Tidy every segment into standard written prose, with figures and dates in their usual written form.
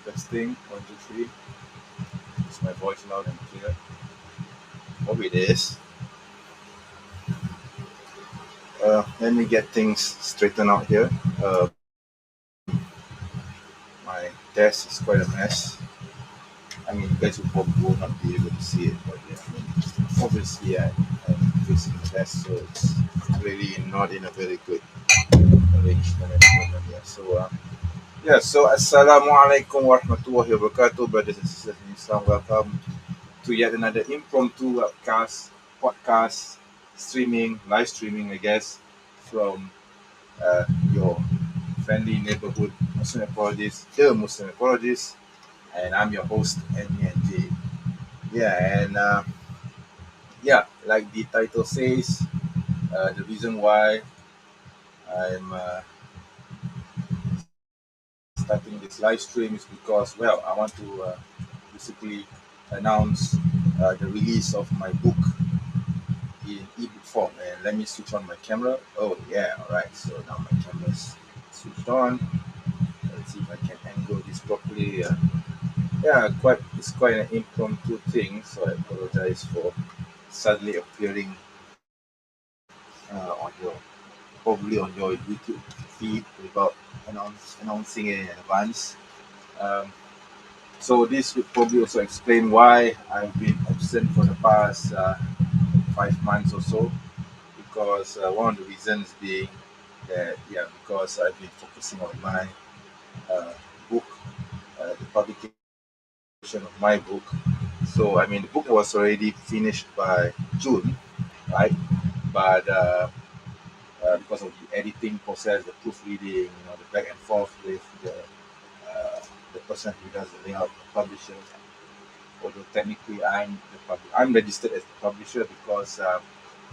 Testing, 1, 2, 3. Is my voice loud and clear? Hope it is. Let me get things straightened out here. My desk is quite a mess. I mean, you guys will not be able to see it, but yeah, I mean, obviously I'm facing the desk, so it's really not in a very good arrangement at the moment. So Assalamualaikum warahmatullahi wabarakatuh, brothers and sisters in Islam. Welcome to yet another impromptu podcast, live streaming, I guess, from your friendly neighborhood Muslim apologist, the Muslim apologist, and I'm your host, NJ. Like the title says, the reason why I'm starting this live stream is because, well, I want to basically announce the release of my book in ebook form. And let me switch on my camera. Oh yeah, all right. So now my camera's switched on. Let's see if I can angle this properly. It's quite an impromptu thing, so I apologize for suddenly appearing on your probably on your YouTube feed without announcing it in advance. Um, so this would probably also explain why I've been absent for the past 5 months or so, because one of the reasons being that because I've been focusing on my uh, book, the publication of my book. So I mean, the book was already finished by June, right? But because of the editing process, the proofreading, the back and forth with uh, the person who does the layout, the publisher. Although technically I'm registered as the publisher because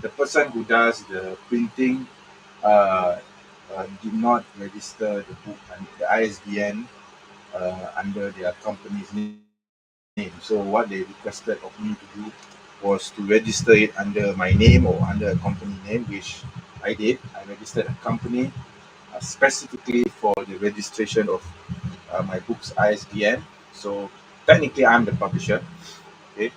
the person who does the printing uh, did not register the book and the ISBN under their company's name. So what they requested of me to do was to register it under my name or under a company name, which I did. I registered a company specifically for the registration of my book's ISBN. So technically, I'm the publisher. Okay,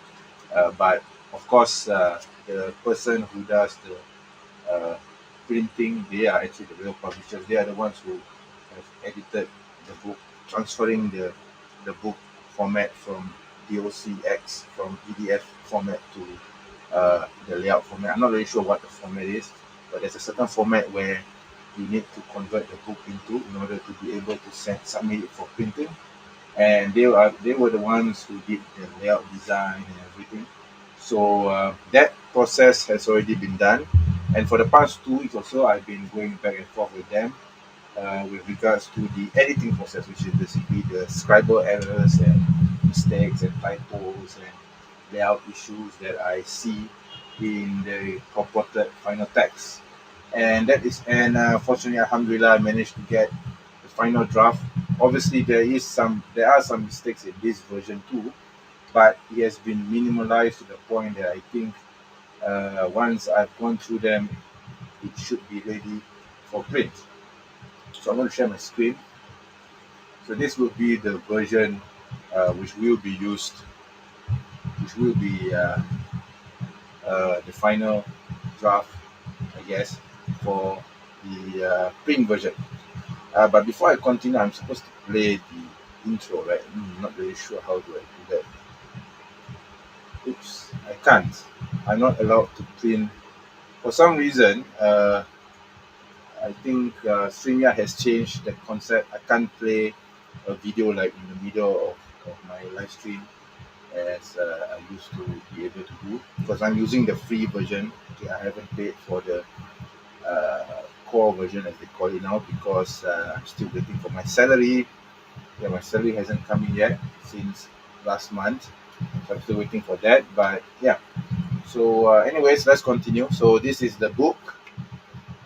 but of course, the person who does the printing, they are actually the real publishers. They are the ones who have edited the book, transferring the book format from DOCX, from PDF format to the layout format. I'm not really sure what the format is, but there's a certain format where you need to convert the book into in order to be able to submit it for printing. And they were the ones who did the layout design and everything. So that process has already been done, and for the past 2 weeks or so, I've been going back and forth with them with regards to the editing process, which is basically the scribal errors and mistakes and typos and layout issues that I see in the purported final text. Fortunately, Alhamdulillah, I managed to get the final draft. Obviously, there are some mistakes in this version too, but it has been minimalized to the point that I think once I've gone through them, it should be ready for print. So I'm going to share my screen. So this will be the version which will be used, which will be the final draft, I guess, for the print version. But before I continue, I'm supposed to play the intro, right? I'm not really sure how do I do that. Oops, I can't. I'm not allowed to print. For some reason, I think StreamYard has changed the concept. I can't play a video like in the middle of my live stream. as I used to be able to do, because I'm using the free version. Okay, I haven't paid for the core version as they call it now, because I'm still waiting for my salary. Yeah, my salary hasn't come in yet since last month, so I'm still waiting for that. But yeah, so anyways, let's continue. So this is the book.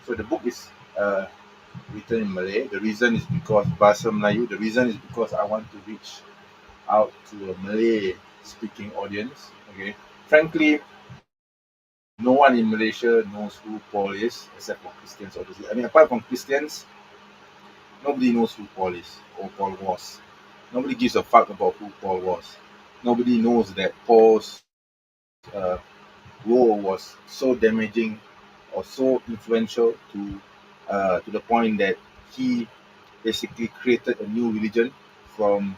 So the book is written in Malay. The reason is because Bahasa Melayu. The reason is because I want to reach out to a Malay speaking audience. Okay, frankly, no one in Malaysia knows who Paul is except for Christians, obviously. I mean, apart from Christians, nobody knows who Paul is or Paul was. Nobody gives a fuck about who Paul was. Nobody knows that Paul's role was so damaging or so influential to the point that he basically created a new religion from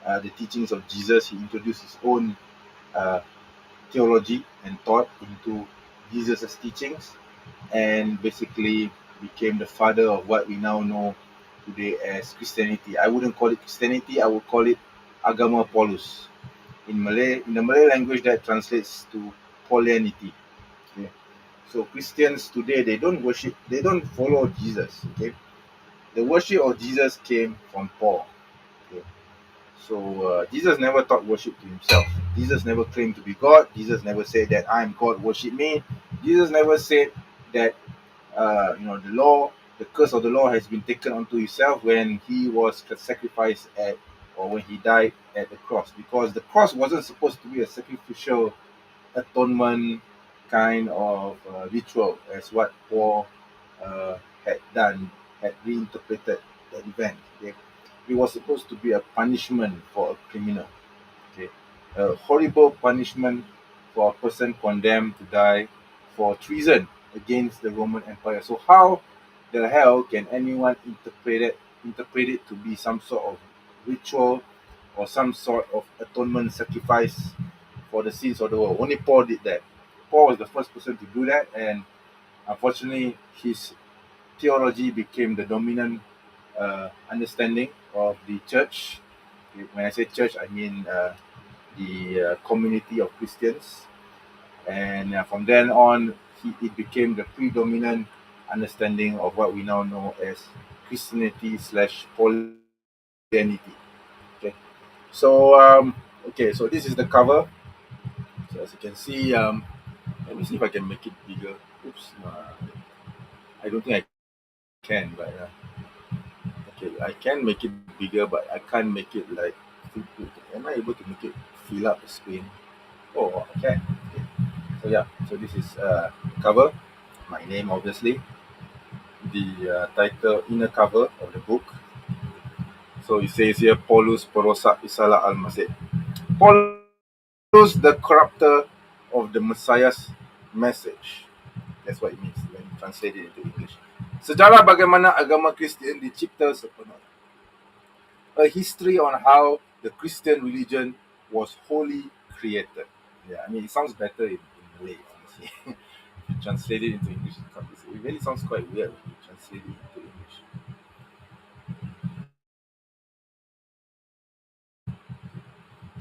the teachings of Jesus. He introduced his own uh, theology and thought into Jesus' teachings, and basically became the father of what we now know today as Christianity. I wouldn't call it Christianity, I would call it Agama Paulus. In the Malay language, that translates to Paulianity. Okay? So Christians today, they don't follow Jesus. Okay, the worship of Jesus came from Paul. Okay? So Jesus never taught worship to himself. Jesus never claimed to be God. Jesus never said that I'm God, worship me. Jesus never said that the law, the curse of the law has been taken onto himself when he was sacrificed at, or when he died at the cross, because the cross wasn't supposed to be a sacrificial atonement kind of ritual as what Paul had done, had reinterpreted that event. Okay? It was supposed to be a punishment for a criminal. Okay, a horrible punishment for a person condemned to die for treason against the Roman Empire. So how the hell can anyone interpret it to be some sort of ritual or some sort of atonement sacrifice for the sins of the world? Only Paul did that. Paul was the first person to do that, and unfortunately, his theology became the dominant understanding of the church. When I say church, I mean the community of Christians, and from then on, it became the predominant understanding of what we now know as Christianity slash Christianity. Okay, so so this is the cover. So as you can see, let me see if I can make it bigger. Oops, I don't think I can, but okay, I can make it bigger, but I can't make it like. Am I able to make it fill up the screen? Oh, I can. Okay. So yeah, so this is cover. My name, obviously. The title, inner cover of the book. So it says here, Paulus Perosak Risalah Al-Masīḥ. Paulus, the corrupter of the Messiah's message. That's what it means when you translate it into English. Sejarah bagaimana agama Kristian dicipta sepenuhnya. A history on how the Christian religion was wholly created. Yeah, I mean, it sounds better in Malay, honestly. If you translate it into English, it really sounds quite weird when you translate it into English.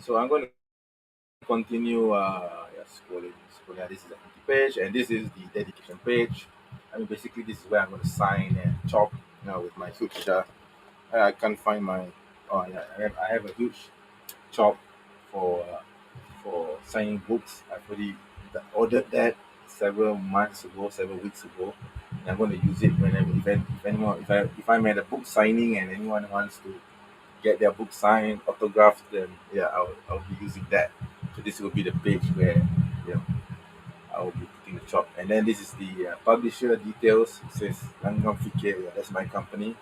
So I'm going to continue scrolling. This is the empty page, and this is the dedication page. I mean, basically, this is where I'm going to sign and chop, with my huge. I can't find my. Oh yeah, I have a huge chop for signing books. I've already ordered that several months ago, several weeks ago. And I'm going to use it whenever, if anyone, if I'm at a book signing and anyone wants to get their book signed, autographed, then yeah, I'll be using that. So this will be the page where you know I will be putting the chop. And then this is the publisher details. It says Langgam Fikir. Yeah, that's my company.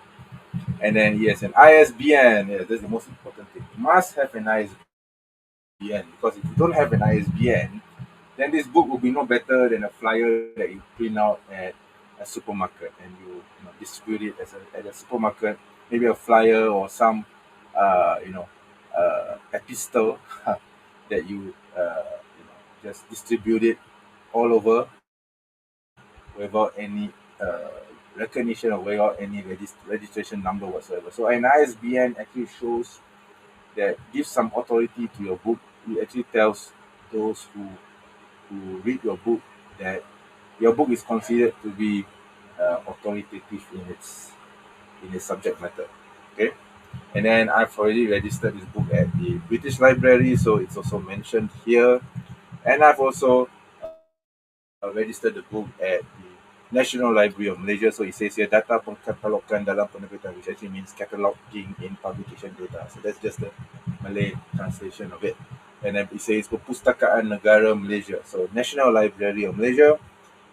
And then yes, an ISBN. Yeah, that's the most important thing. You must have an ISBN, because if you don't have an ISBN, then this book will be no better than a flyer that you print out at a supermarket and distribute it at a supermarket. Maybe a flyer or some epistle that just distribute it all over without any recognition or without any registration number whatsoever. So an ISBN actually shows that gives some authority to your book, it actually tells those who read your book that your book is considered to be authoritative in its subject matter. Okay, and then I've already registered this book at the British Library, so it's also mentioned here. And I've also registered the book at the National Library of Malaysia. So it says here data pengkatalogkan dalam penerbitan, which actually means cataloging in publication data. So that's just the Malay translation of it. And then it says Perpustakaan Negara Malaysia. So National Library of Malaysia.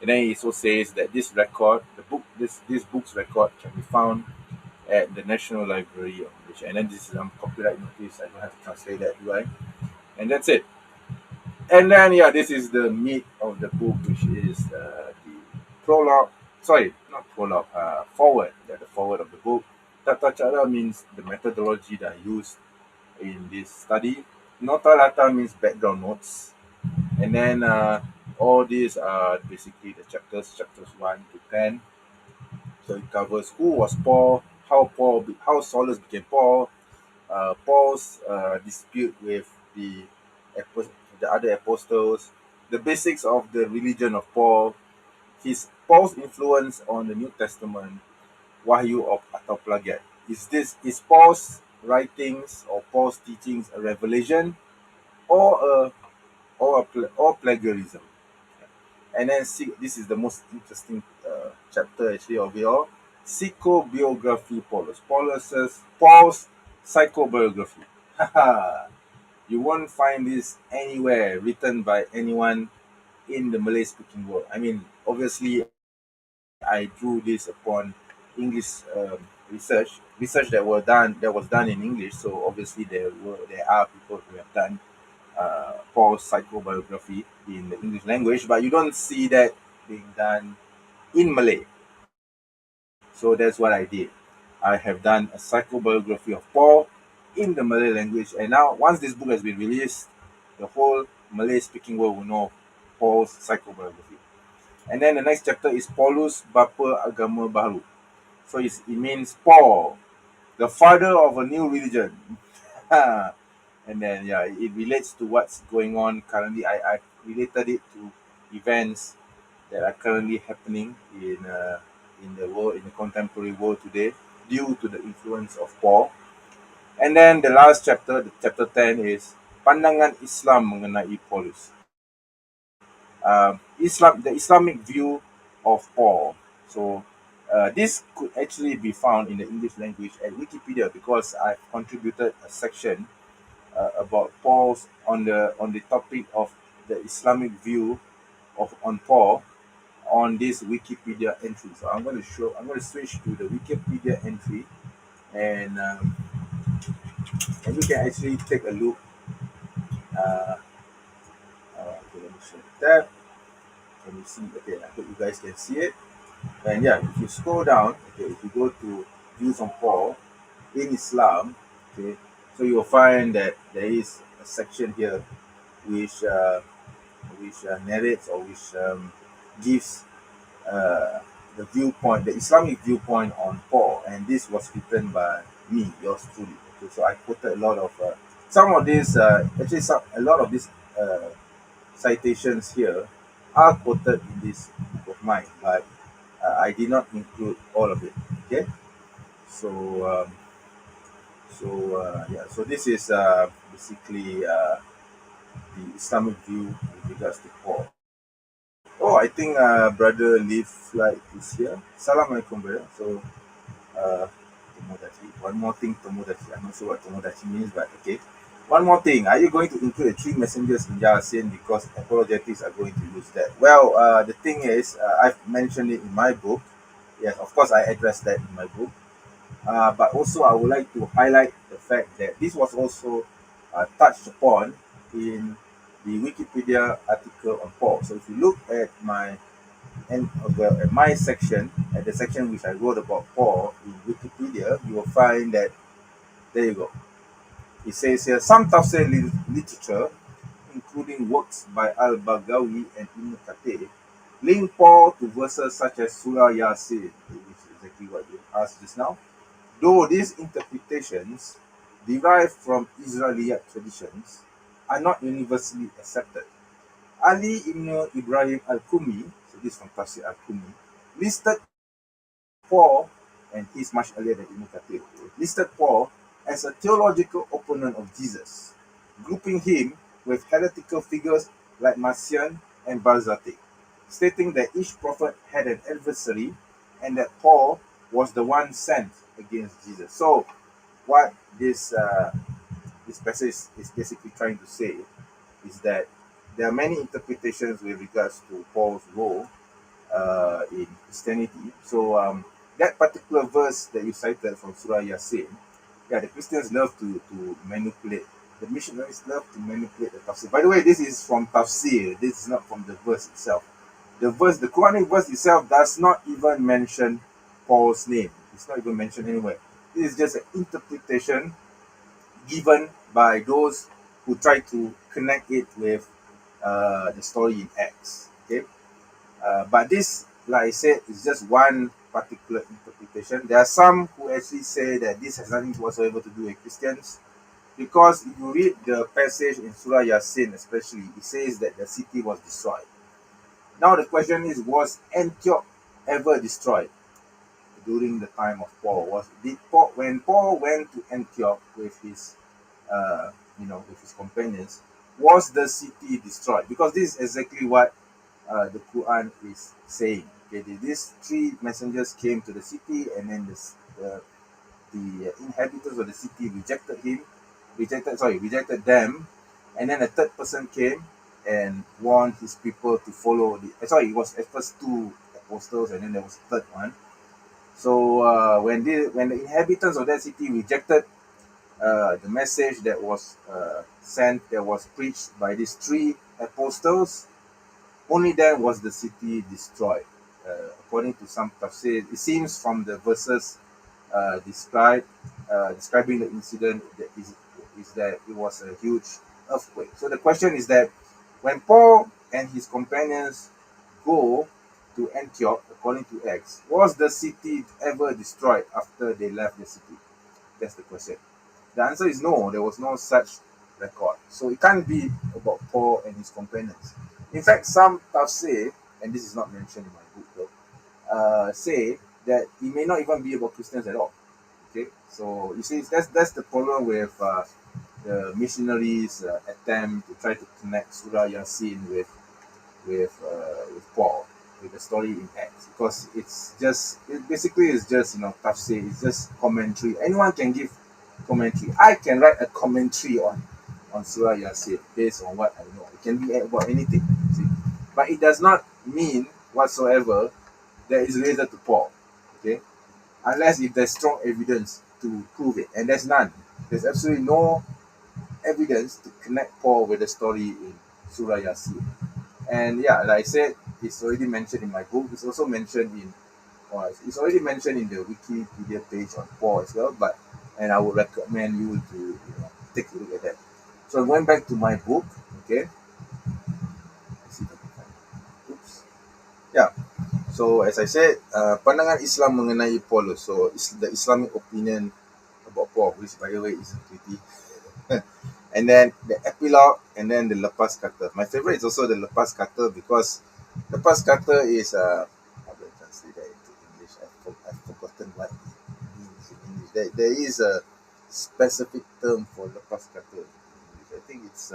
And then it also says that this record, this book's record can be found at the National Library of Malaysia. And then this is copyright notice. I don't have to translate that, do I? And that's it. And then, yeah, this is the meat of the book, which is the prologue. Sorry, not prologue. Forward. Yeah, the forward of the book. Tata cara means the methodology that I used in this study. Nota data means background notes. And then all these are basically the chapters 1 to 10. So it covers who was Paul, how Saulus became Paul, Paul's dispute with the other apostles, the basics of the religion of Paul, his Paul's influence on the New Testament, wahyu atau plagiat. Is Paul's writings or Paul's teachings a revelation or or plagiarism? And then this is the most interesting chapter actually of it all. Psychobiography Paul's psychobiography. You won't find this anywhere written by anyone in the Malay speaking world. I mean, obviously, I drew this upon English research that was done in English. So obviously, there are people who have done Paul's psychobiography in the English language, but you don't see that being done in Malay. So that's what I did. I have done a psychobiography of Paul in the Malay language, and now once this book has been released, the whole Malay speaking world will know Paul's psychobiography. And then the next chapter is Paulus Bapa Agama Baru. So it means Paul, the father of a new religion. And then yeah, it relates to what's going on currently. I related it to events that are currently happening in the world, in the contemporary world today, due to the influence of Paul. And then the last chapter, the chapter 10, is Pandangan Islam mengenai Paulus. The Islamic view of Paul. So this could actually be found in the English language at Wikipedia because I've contributed a section about Paul's on the topic of the Islamic view of on Paul on this Wikipedia entry. So I'm going to switch to the Wikipedia entry, and you can actually take a look. Uh, okay, let me show that. Can you see? Okay, I hope you guys can see it. And yeah, if you scroll down, okay, if you go to views on Paul in Islam, okay, so you'll find that there is a section here which narrates or which gives the viewpoint, the Islamic viewpoint on Paul, and this was written by me, yours truly. Okay, so I quoted a lot of some of these, a lot of these citations here are quoted in this book of mine, but I did not include all of it. Okay, so yeah, so this is basically the Islamic view with regards to Paul. Oh, I think brother Leaf Flight is here. Assalamualaikum, brother. So Tomodachi. One more thing, Tomodachi. I'm not sure what Tomodachi means, but okay. One more thing. Are you going to include the three messengers in Yasin because apologetics are going to use that? Well, the thing is, I've mentioned it in my book. Yes, of course, I addressed that in my book. But also, I would like to highlight the fact that this was also touched upon in the Wikipedia article on Paul. So if you look at my section, at the section which I wrote about Paul in Wikipedia, you will find that there you go. It says here some tafsir literature, including works by Al-Baghawi and Ibn Kathir, link Paul to verses such as Surah Yasin, which is exactly what you asked just now. Though these interpretations derive from Israelite traditions, are not universally accepted. Ali ibn Ibrahim al-Kumi, so this is from Tafsir al-Kumi, listed Paul, and he's much earlier than Ibn Kathir, listed Paul as a theological opponent of Jesus, grouping him with heretical figures like Marcion and Barzate, stating that each prophet had an adversary and that Paul was the one sent against Jesus. So, what this passage is basically trying to say is that there are many interpretations with regards to Paul's role in Christianity. So that particular verse that you cited from Surah Yasin, yeah, the Christians love to manipulate. The missionaries love to manipulate the tafsir. By the way, this is from tafsir. This is not from the verse itself. The Quranic verse itself does not even mention Paul's name. It's not even mentioned anywhere. This is just an interpretation given by those who try to connect it with the story in Acts. Okay, but this, like I said, is just one particular interpretation. There are some who actually say that this has nothing whatsoever to do with Christians, because if you read the passage in Surah Yasin, especially, it says that the city was destroyed. Now the question is, was Antioch ever destroyed during the time of Paul? When Paul went to Antioch with his, with his companions, was the city destroyed? Because this is exactly what the Quran is saying. Okay, these three messengers came to the city, and then the inhabitants of the city rejected them, and then a third person came and warned his people to follow it was at first two apostles, and then there was a third one. So when the inhabitants of that city rejected the message that was that was preached by these three apostles, only then was the city destroyed. According to some tafsir, it seems from the verses describing the incident is that it was a huge earthquake. So the question is that when Paul and his companions go to Antioch, according to Acts, was the city ever destroyed after they left the city? That's the question. The answer is no, there was no such record. So it can't be about Paul and his companions. In fact, some tafsir, and this is not mentioned in my book though, say that it may not even be about Christians at all. Okay, so you see, that's the problem with the missionaries' attempt to try to connect Surah Yasin with Paul, with the story in Acts, because it basically is just tafsir. It's just commentary. Anyone can give commentary. I can write a commentary on Surah Yasin based on what I know. It can be about anything, see, but it does not mean whatsoever that is related to Paul. Okay, unless if there's strong evidence to prove it, and there's none. There's absolutely no evidence to connect Paul with the story in Surah Yasin. And yeah, like I said, it's already mentioned in my book. It's also mentioned it's already mentioned in the Wikipedia page on Paul as well. And I would recommend you to take a look at that. So going back to my book, okay. Let's see if I can find it. Oops. Yeah. So as I said, pandangan Islam mengenai Paulus. So the Islamic opinion about Paul, which by the way is pretty. And then the epilogue, and then the lepas kata. My favorite is also the lepas kata, because lepas kata is how do I translate that into English? I've forgotten what it means in English. There is a specific term for lepas kata in English. I think it's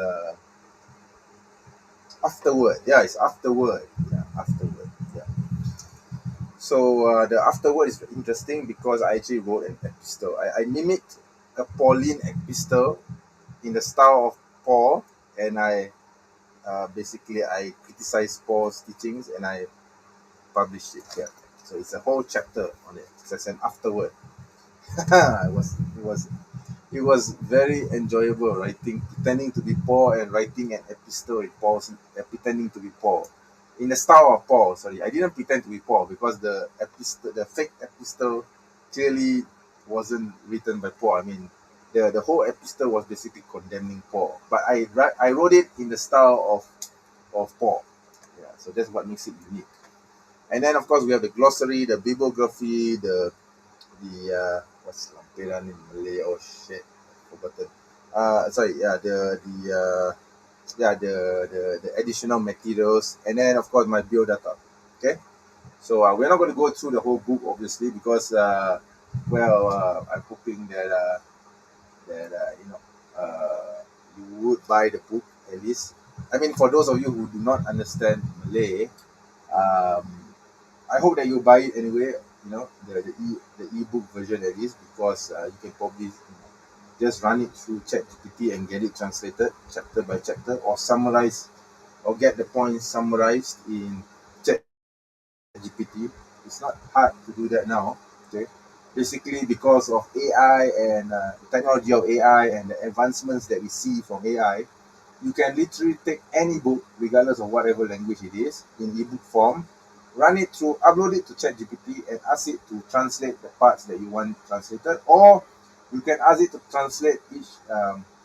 afterward. Yeah, it's afterward. Yeah, afterward. Yeah. So the afterword is interesting because I actually wrote an epistle. I mimicked a Pauline epistle in the style of Paul, and I basically I criticized Paul's teachings and I published it here. So it's a whole chapter on it. So it's an afterword. It was very enjoyable writing, pretending to be Paul, and writing an epistle with Paul's pretending to be Paul. In the style of Paul, sorry. I didn't pretend to be Paul, because the fake epistle clearly wasn't written by Paul. I mean, the whole epistle was basically condemning Paul. But I wrote it in the style of Paul. Yeah, so that's what makes it unique. And then of course we have the glossary, the bibliography, the what's lampiran in Malay? Oh shit, I've forgotten. sorry, yeah, the additional materials, and then of course my biodata. Okay, so we're not going to go through the whole book, obviously, because I'm hoping that you would buy the book at least. I mean, for those of you who do not understand Malay, um, I hope that you buy it anyway. The ebook version at least, because you can probably just run it through ChatGPT and get it translated chapter by chapter, or summarize, or get the points summarized in ChatGPT. It's not hard to do that now. Okay, basically because of AI and the technology of AI and the advancements that we see from AI, you can literally take any book, regardless of whatever language it is, in ebook form, run it through, upload it to ChatGPT, and ask it to translate the parts that you want translated, or you can ask it to translate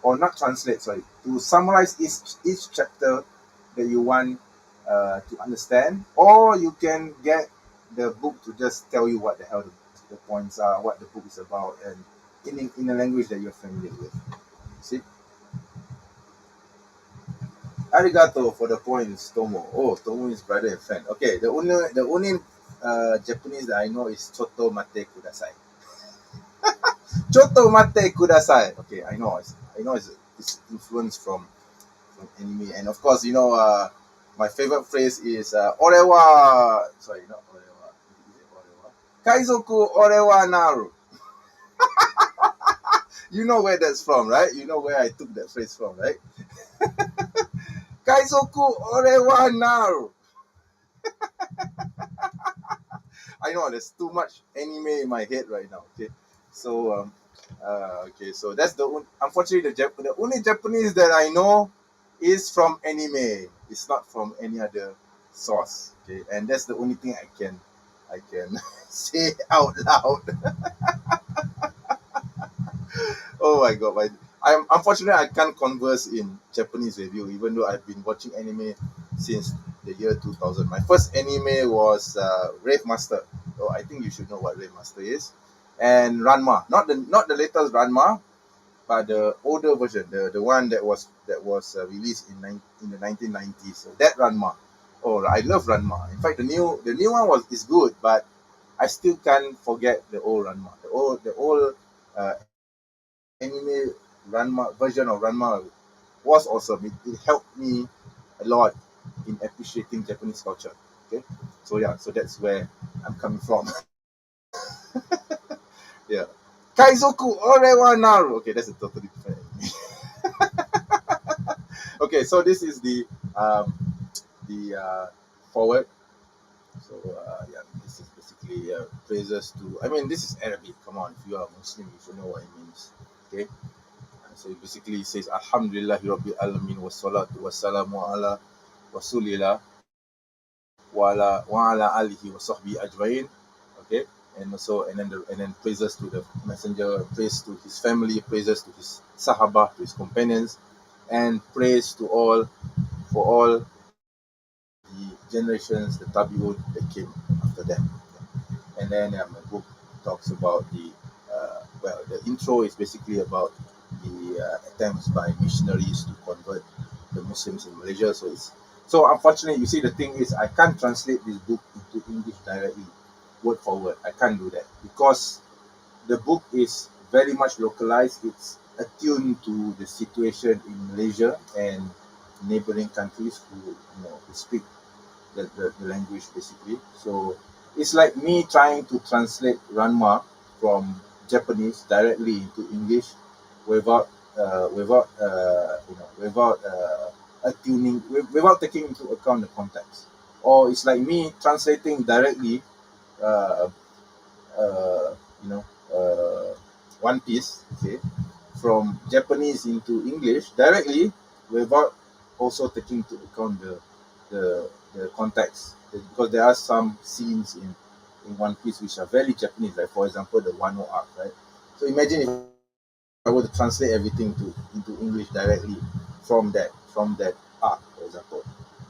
or not translate, sorry, to summarize each chapter that you want to understand, or you can get the book to just tell you what the hell the points are, what the book is about, and in a language that you're familiar with. See? Arigato for the points, Tomo. Oh, Tomo is brother and friend. Okay, the only Japanese that I know is Choto Mate Kudasai. Choto Mate Kudasai. Okay, it's influenced from anime, and of course, my favorite phrase is Orewa. Sorry, not Orewa. Is it Orewa? Kaizoku Orewa Naru. You know where that's from, right? You know where I took that phrase from, right? Kaizoku Orewa Naru. I know there's too much anime in my head right now. Okay, so so that's unfortunately the only Japanese that I know is from anime. It's not from any other source. Okay, and that's the only thing I can say out loud. Oh my god, I'm unfortunately I can't converse in Japanese with you, even though I've been watching anime since the year 2000. My first anime was Rave Master. Oh, I think you should know what Rave Master is. And Ranma, not the latest Ranma, but the older version, the one that was released in the 1990s. So that Ranma. Oh, I love Ranma. In fact, the new one is good, but I still can't forget the old Ranma. The old uh, anime Ranma version of Ranma was awesome. It helped me a lot in appreciating Japanese culture. Okay, so yeah, so that's where I'm coming from. Yeah, Kaizoku Orewa Naru. Okay, that's a totally different anime. Okay, so this is the forward. So yeah, this is basically praises to. I mean, this is Arabic. Come on, if you are Muslim, you should know what it means. Okay, so it basically says Alhamdulillahi Rabbil Alamin wassalatu wassalamu ala Rasulillah wa ala alihi wa sahbihi ajmain. Okay, and then praises to the messenger, praise to his family, praises to his sahaba, to his companions, and praise to all for all the generations, the tabi'un that came after them. And then my book talks about the intro is basically about the attempts by missionaries to convert the Muslims in Malaysia. So unfortunately, you see, the thing is, I can't translate this book into English directly, word for word. I can't do that because the book is very much localized. It's attuned to the situation in Malaysia and neighboring countries who speak the language basically. So it's like me trying to translate Ranma from Japanese directly into English without attuning, without taking into account the context. Or it's like me translating directly, uh, uh, you know, uh, One Piece, okay, from Japanese into English directly without also taking into account the context. Because there are some scenes in One Piece which are very Japanese, like for example the Wano arc, right? So imagine if I were to translate everything into English directly from that arc, for example.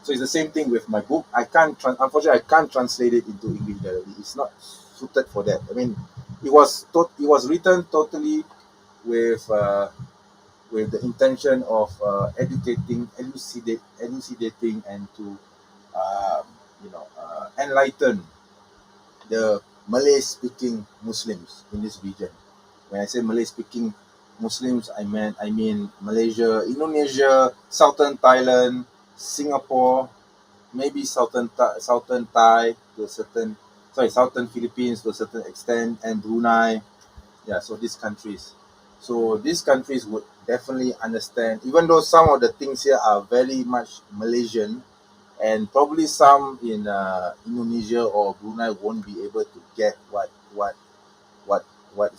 So it's the same thing with my book. Unfortunately I can't translate it into English directly. It's not suited for that. I mean, it was written totally with with the intention of elucidating, and to enlighten the Malay-speaking Muslims in this region. When I say Malay-speaking Muslims, I mean Malaysia, Indonesia, Southern Thailand, Singapore, maybe Southern Thai to a certain, sorry, Southern Philippines to a certain extent, and Brunei. Yeah, so these countries would definitely understand, even though some of the things here are very much Malaysian, and probably some in Indonesia or Brunei won't be able to get what what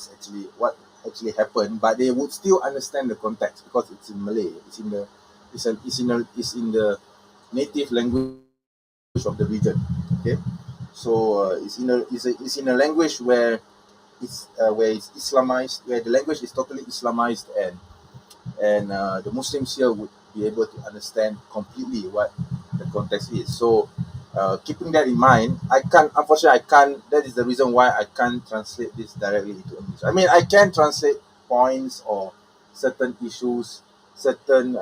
actually happened, but they would still understand the context because it's in Malay. It's in the native language of the region. Okay, so it's in a language where it's Islamized, where the language is totally Islamized, and the Muslims here would be able to understand completely what the context is. So, keeping that in mind, unfortunately, I can't. That is the reason why I can't translate this directly into English. I mean, I can translate points or certain issues, certain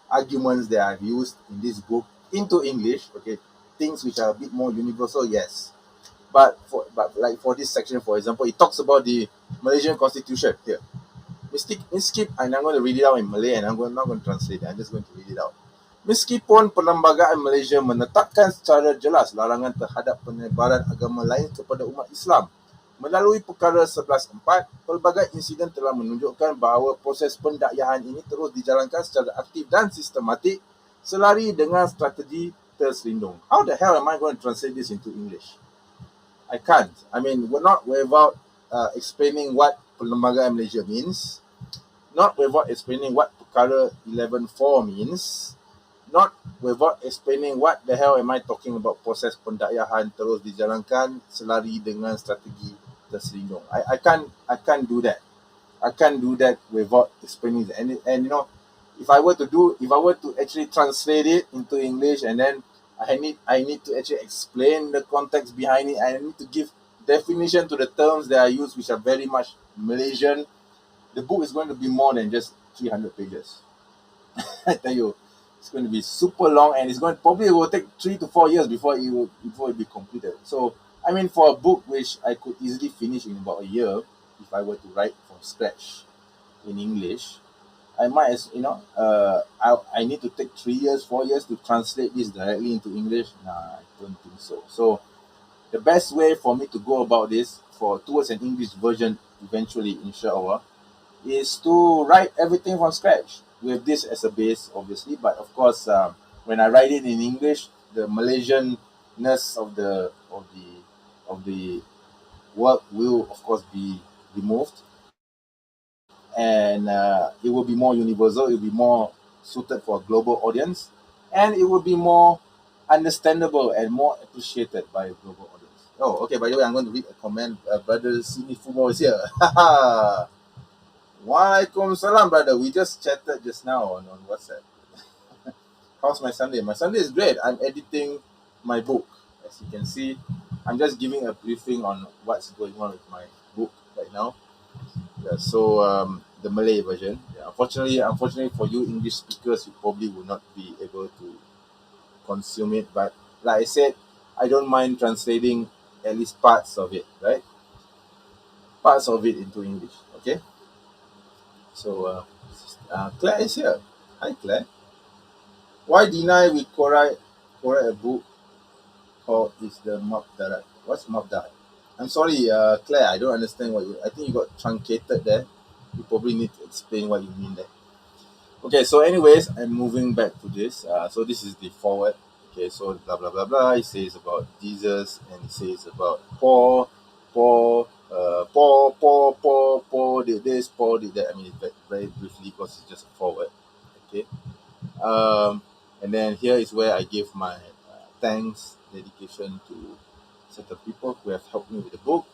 arguments that I've used in this book into English. Okay, things which are a bit more universal, yes. But like for this section, for example, it talks about the Malaysian Constitution here. Skip, and I'm going to read it out in Malay, and not going to translate it. I'm just going to read it out. Meskipun Perlembagaan Malaysia menetapkan secara jelas larangan terhadap penyebaran agama lain kepada umat Islam, melalui Perkara 11.4, pelbagai insiden telah menunjukkan bahawa proses pendakyahan ini terus dijalankan secara aktif dan sistematik selari dengan strategi terselindung. How the hell am I going to translate this into English? I can't. I mean, we're not without explaining what Perlembagaan Malaysia means, not without explaining what Perkara 11.4 means, not without explaining what the hell am I talking about proses pendakyahan terus dijalankan selari dengan strategi terselindung. I can't do that. I can't do that without explaining that. And if I were to actually translate it into English, and then I need to actually explain the context behind it. I need to give definition to the terms that I use, which are very much Malaysian. The book is going to be more than just 300 pages. I tell you, it's going to be super long, and probably will take 3 to 4 years before it be completed. So, I mean, for a book which I could easily finish in about a year, if I were to write from scratch in English, I might as I need to take 3 years, 4 years to translate this directly into English. Nah, I don't think so. So the best way for me to go about this towards an English version eventually, inshallah, is to write everything from scratch with this as a base, obviously. But of course, when I write it in English, the Malaysianness of the work will, of course, be removed, and it will be more universal. It will be more suited for a global audience, and it will be more understandable and more appreciated by a global audience. Oh, okay. By the way, I'm going to read a comment. Brother Sini Fumo is here. Walaikum salam, brother. We just chatted just now on WhatsApp. How's my Sunday? My Sunday is great. I'm editing my book. As you can see, I'm just giving a briefing on what's going on with my book right now. Yeah, so the Malay version. Yeah, unfortunately for you English speakers, you probably will not be able to consume it. But like I said, I don't mind translating at least parts of it, right? Parts of it into English. Okay. So Claire is here. Hi, Claire. Why deny we correct a book called Is the Mabdarat? What's Mabdarat? I'm sorry, Claire, I don't understand I think you got truncated there. You probably need to explain what you mean there. Okay, so anyways, I'm moving back to this. So this is the forward. Okay, so blah blah blah blah. He says about Jesus, and he says about Paul did this, Paul did that. I mean, very briefly because it's just a forward. Okay. And then here is where I give my thanks, dedication to certain people who have helped me with the book,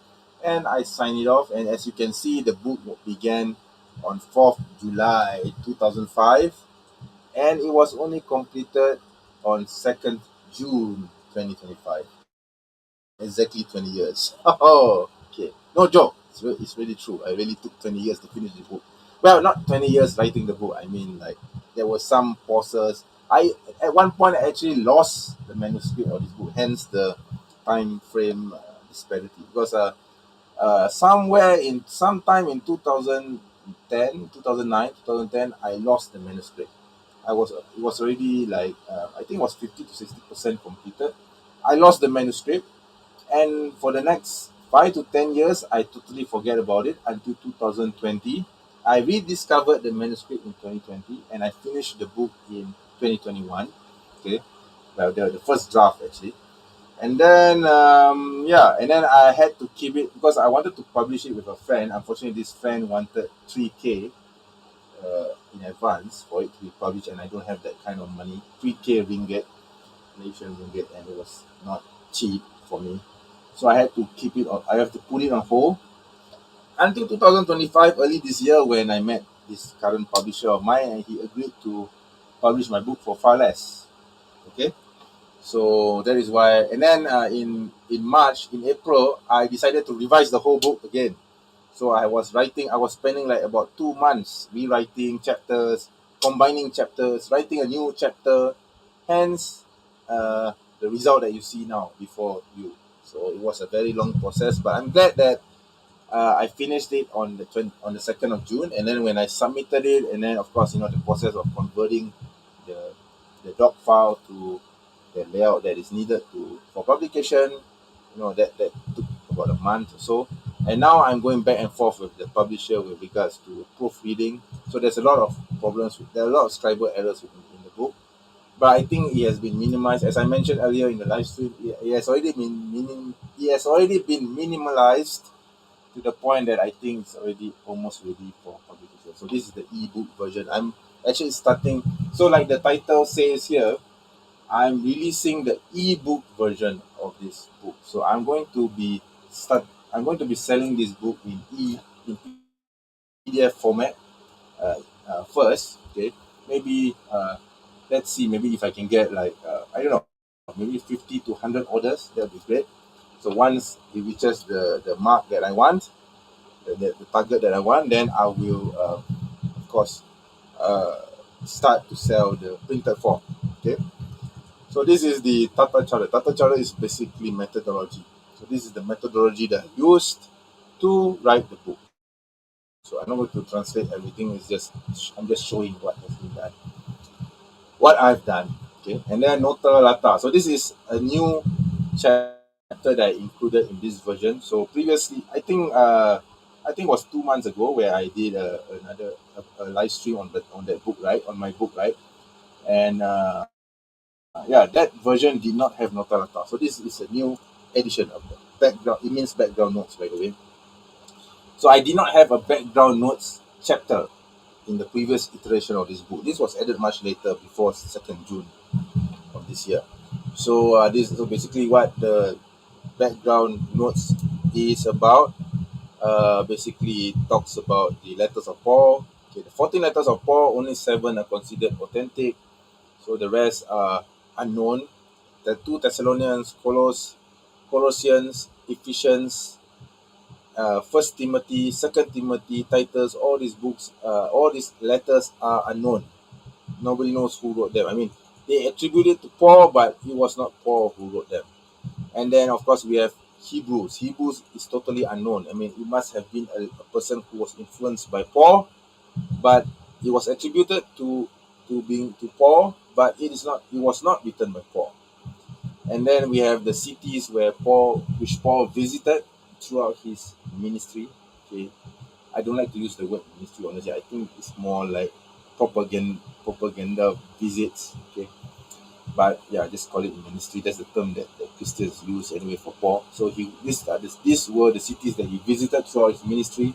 and I sign it off. And as you can see, the book began on 4th July 2005, and it was only completed on 2nd June 2025. Exactly 20 years. Oh, okay. No joke. It's really true. I really took 20 years to finish the book. Well, not 20 years writing the book. I mean, like, there were some pauses. I At one point I actually lost the manuscript of this book, hence the time frame disparity. Because somewhere in sometime in 2010, 2009, 2010, I lost the manuscript. It was already like I think it was 50 to 60% completed. I lost the manuscript, and for the next 5 to 10 years, I totally forget about it until 2020. I rediscovered the manuscript in 2020, and I finished the book in 2021. Okay, well, the first draft actually. And then yeah, and then I had to keep it because I wanted to publish it with a friend. Unfortunately, this friend wanted 3K in advance for it to be published, and I don't have that kind of money. 3K ringgit, Malaysian ringgit, and it was not cheap for me. So I had to keep it on. I have to put it on hold until 2025, early this year, when I met this current publisher of mine, and he agreed to publish my book for far less. Okay, so that is why. And then in March, in April, I decided to revise the whole book again. So I was writing. I was spending like about 2 months rewriting chapters, combining chapters, writing a new chapter. Hence, the result that you see now before you. So it was a very long process, but I'm glad that I finished it on on the 2nd of June, and then when I submitted it, and then of course the process of converting the doc file to the layout that is needed to for publication, that took about a month or so, and now I'm going back and forth with the publisher with regards to proofreading. So there's a lot of problems there are a lot of scribal errors in the book, but I think it has been minimized. As I mentioned earlier in the live stream, it has already been minimalized to the point that I think it's already almost ready for publication. So this is the ebook version. I'm actually starting. So like the title says here, I'm releasing the ebook version of this book. So I'm going to be selling this book in PDF format first. Okay, maybe let's see. Maybe if I can get like I don't know, maybe 50 to 100 orders, that'll be great. So once it reaches the mark that I want, the target that I want, then I will, of course, uh, start to sell the printed form. Okay. So this is the Tata Chara. Tata Chara is basically methodology. So this is the methodology that I used to write the book. So I'm not going to translate everything. I'm just showing what has been done, what I've done. Okay, and then Nota Lata. So this is a new chapter that I included in this version. So previously, I think it was 2 months ago where I did a live stream on that book, right, on my book, right, and yeah, that version did not have Nota Lata. So this is a new edition of the background. It means background notes, by the way. So I did not have a background notes chapter in the previous iteration of this book. This was added much later, before 2nd June of this year. So so basically what the background notes is about. Basically, it talks about the letters of Paul. Okay, the 14 letters of Paul, only 7 are considered authentic. So the rest are unknown. The 2 Thessalonians, Colossians, Ephesians, First Timothy, Second Timothy, Titus, all these books, all these letters are unknown. Nobody knows who wrote them. I mean, they attribute it to Paul, but it was not Paul who wrote them. And then, of course, we have Hebrews. Hebrews is totally unknown. I mean, it must have been a person who was influenced by Paul, but it was attributed to Paul, but it is not. It was not written by Paul. And then we have the cities which Paul visited throughout his ministry. Okay, I don't like to use the word ministry. Honestly, I think it's more like propaganda visits. Okay, but yeah, just call it ministry. That's the term that Christians use anyway for Paul. So these were the cities that he visited throughout his ministry,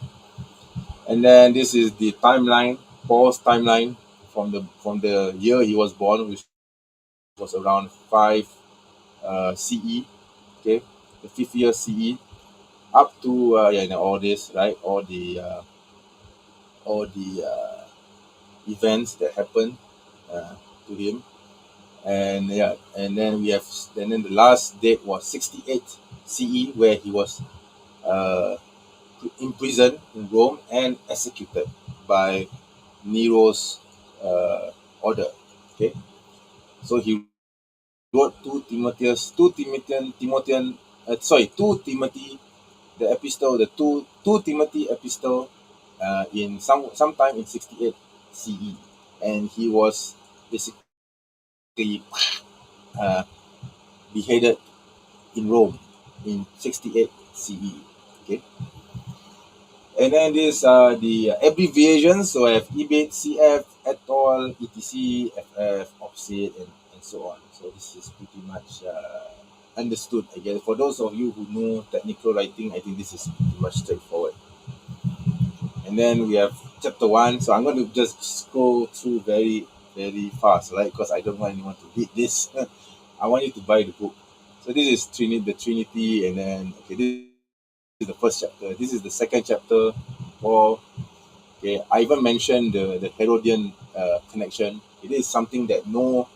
and then this is the timeline, Paul's timeline from the year he was born, which was around 5 CE. Okay, the 5th year CE, up to all this, right, all the events that happened uh, to him. And yeah, and then the last date was 68 CE, where he was uh, imprisoned in Rome and executed. by Nero's order. Okay, so he wrote 2 Timothy, the epistle, the 2 Timothy epistle, in sometime in 68 CE, and he was basically uh, beheaded in Rome in 68 CE. Okay, and then this the abbreviations. So I have EBIT, CF, etol, ETC, FF, offset, and so on. So this is pretty much understood, I guess. For those of you who know technical writing, I think this is pretty much straightforward. And then we have chapter 1. So I'm going to just scroll through very, very fast, right? Because I don't want anyone to read this. I want you to buy the book. So this is the Trinity, and then, okay, this is the first chapter. This is the second chapter. Or, okay, I even mentioned the Herodian connection. It is something that no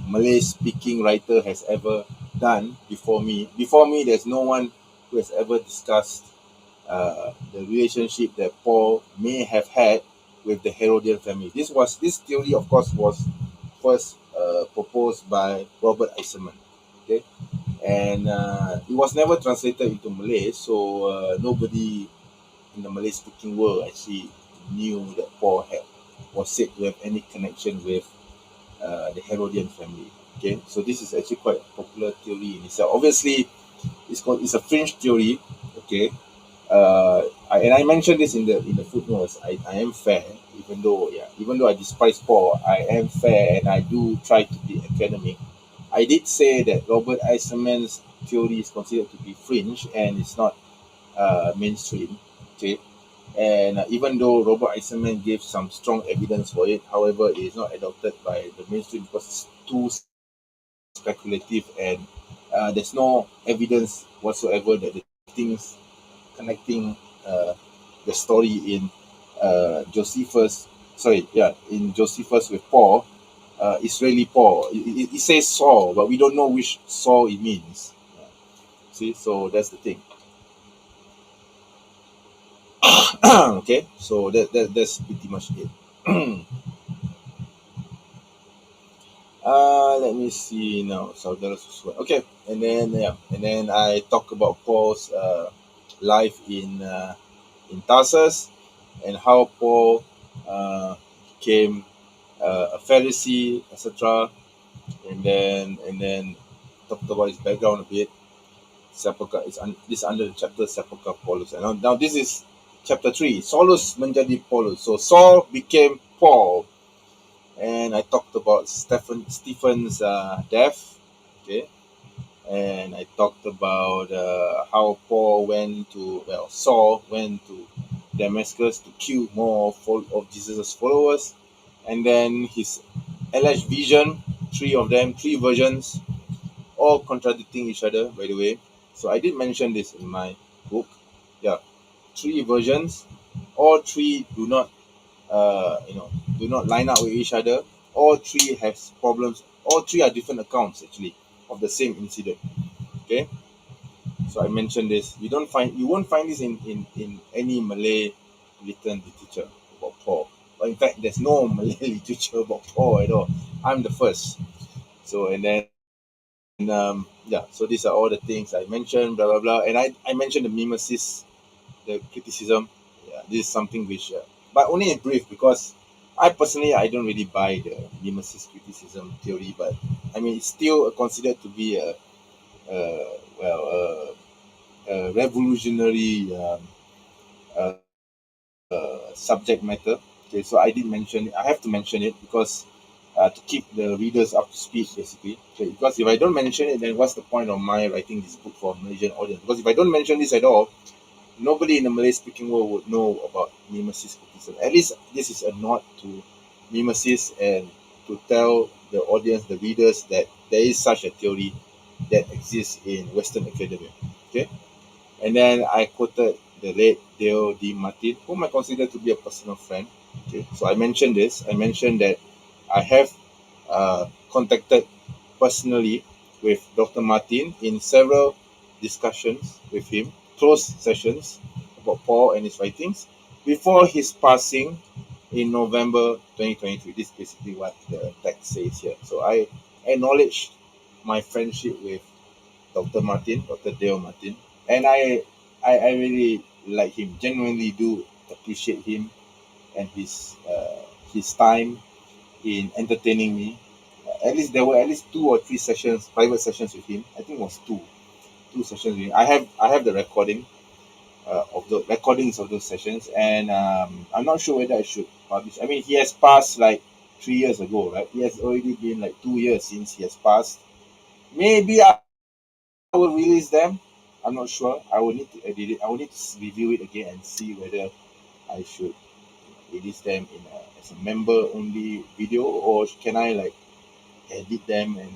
Malay speaking writer has ever done before me. Before me, there's no one who has ever discussed the relationship that Paul may have had with the Herodian family. This theory, of course, was first proposed by Robert Eisenman. Okay, and it was never translated into Malay, so nobody in the Malay speaking world actually knew that Paul was said to have any connection with the Herodian family. Okay, so this is actually quite a popular theory in itself. Obviously, it's a fringe theory. Okay, and I mentioned this in the footnotes. I am fair, even though I despise Paul, I am fair and I do try to be academic. I did say that Robert Eisenman's theory is considered to be fringe and it's not mainstream. Okay, and even though Robert Eisenman gave some strong evidence for it, however, it is not adopted by the mainstream because it's too speculative and there's no evidence whatsoever that the things connecting the story in in Josephus with Paul, it's really Paul. It says Saul, but we don't know which Saul it means. See, so that's the thing. Okay, so that's pretty much it. Let me see now. Okay, and then I talk about Paul's life in Tarsus and how Paul became a Pharisee, etc. And then talked about his background a bit. This under the chapter Sepulchre Paulus. And now this is chapter 3. Saulus menjadi Paulus. So Saul became Paul. And I talked about Stephen's death. Okay. And I talked about how Saul went to Damascus to kill more of Jesus' followers. And then his alleged vision, three versions, all contradicting each other, by the way. So I did mention this in my book. Yeah, 3 versions. All three do not line up with each other. All three has problems. All three are different accounts actually of the same incident. Okay, so I mentioned this. You won't find this in any Malay written literature about Paul. But in fact, there's no Malay literature about Paul at all. I'm the first. So and then so these are all the things I mentioned, blah blah blah, and I mentioned the mimesis, the criticism. Yeah, this is something which, but only in brief because I don't really buy the mimesis criticism theory, but I mean it's still considered to be a revolutionary uh, subject matter. Okay, so I did mention it. I have to mention it because to keep the readers up to speed, basically. Okay, because if I don't mention it, then what's the point of my writing this book for a Malaysian audience? Because if I don't mention this at all, nobody in the Malay-speaking world would know about mimesis criticism. At least this is a nod to mimesis and to tell the audience, the readers, that there is such a theory that exists in Western academia. Okay, and then I quoted the late Dale D. Martin, whom I consider to be a personal friend. Okay, so I mentioned this. I mentioned that I have contacted personally with Dr. Martin in several discussions with him, close sessions about Paul and his writings. Before his passing, in November 2023. This is basically what the text says here. So I acknowledged my friendship with Dr. Martin, Dr. Dale Martin, and I really like him. Genuinely do appreciate him and his time in entertaining me. At least there were at least 2 or 3 sessions, private sessions with him. I think it was two sessions with him. I have the of the recordings of those sessions, and I'm not sure whether I should publish. I mean, he has passed like 3 years ago, right? He has already been like 2 years since he has passed. Maybe I will release them. I'm not sure. I will need to edit it. I will need to review it again and see whether I should release them as a member only video, or can I like edit them and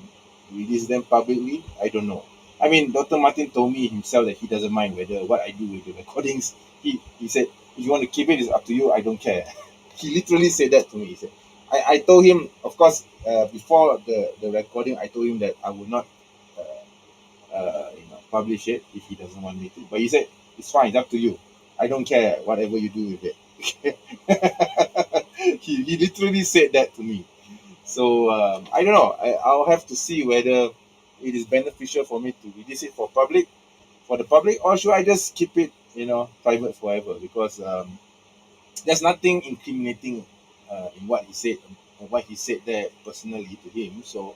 release them publicly? I don't know. I mean, Dr. Martin told me himself that he doesn't mind whether what I do with the recordings. He said, if you want to keep it, it's up to you. I don't care. He literally said that to me. He said, I told him, of course, before the recording, I told him that I would not publish it if he doesn't want me to. But he said, it's fine, it's up to you. I don't care whatever you do with it. He literally said that to me. So I don't know. I'll have to see whether it is beneficial for me to release it for the public, or should I just keep it, private forever? Because there's nothing incriminating in what he said there personally to him. So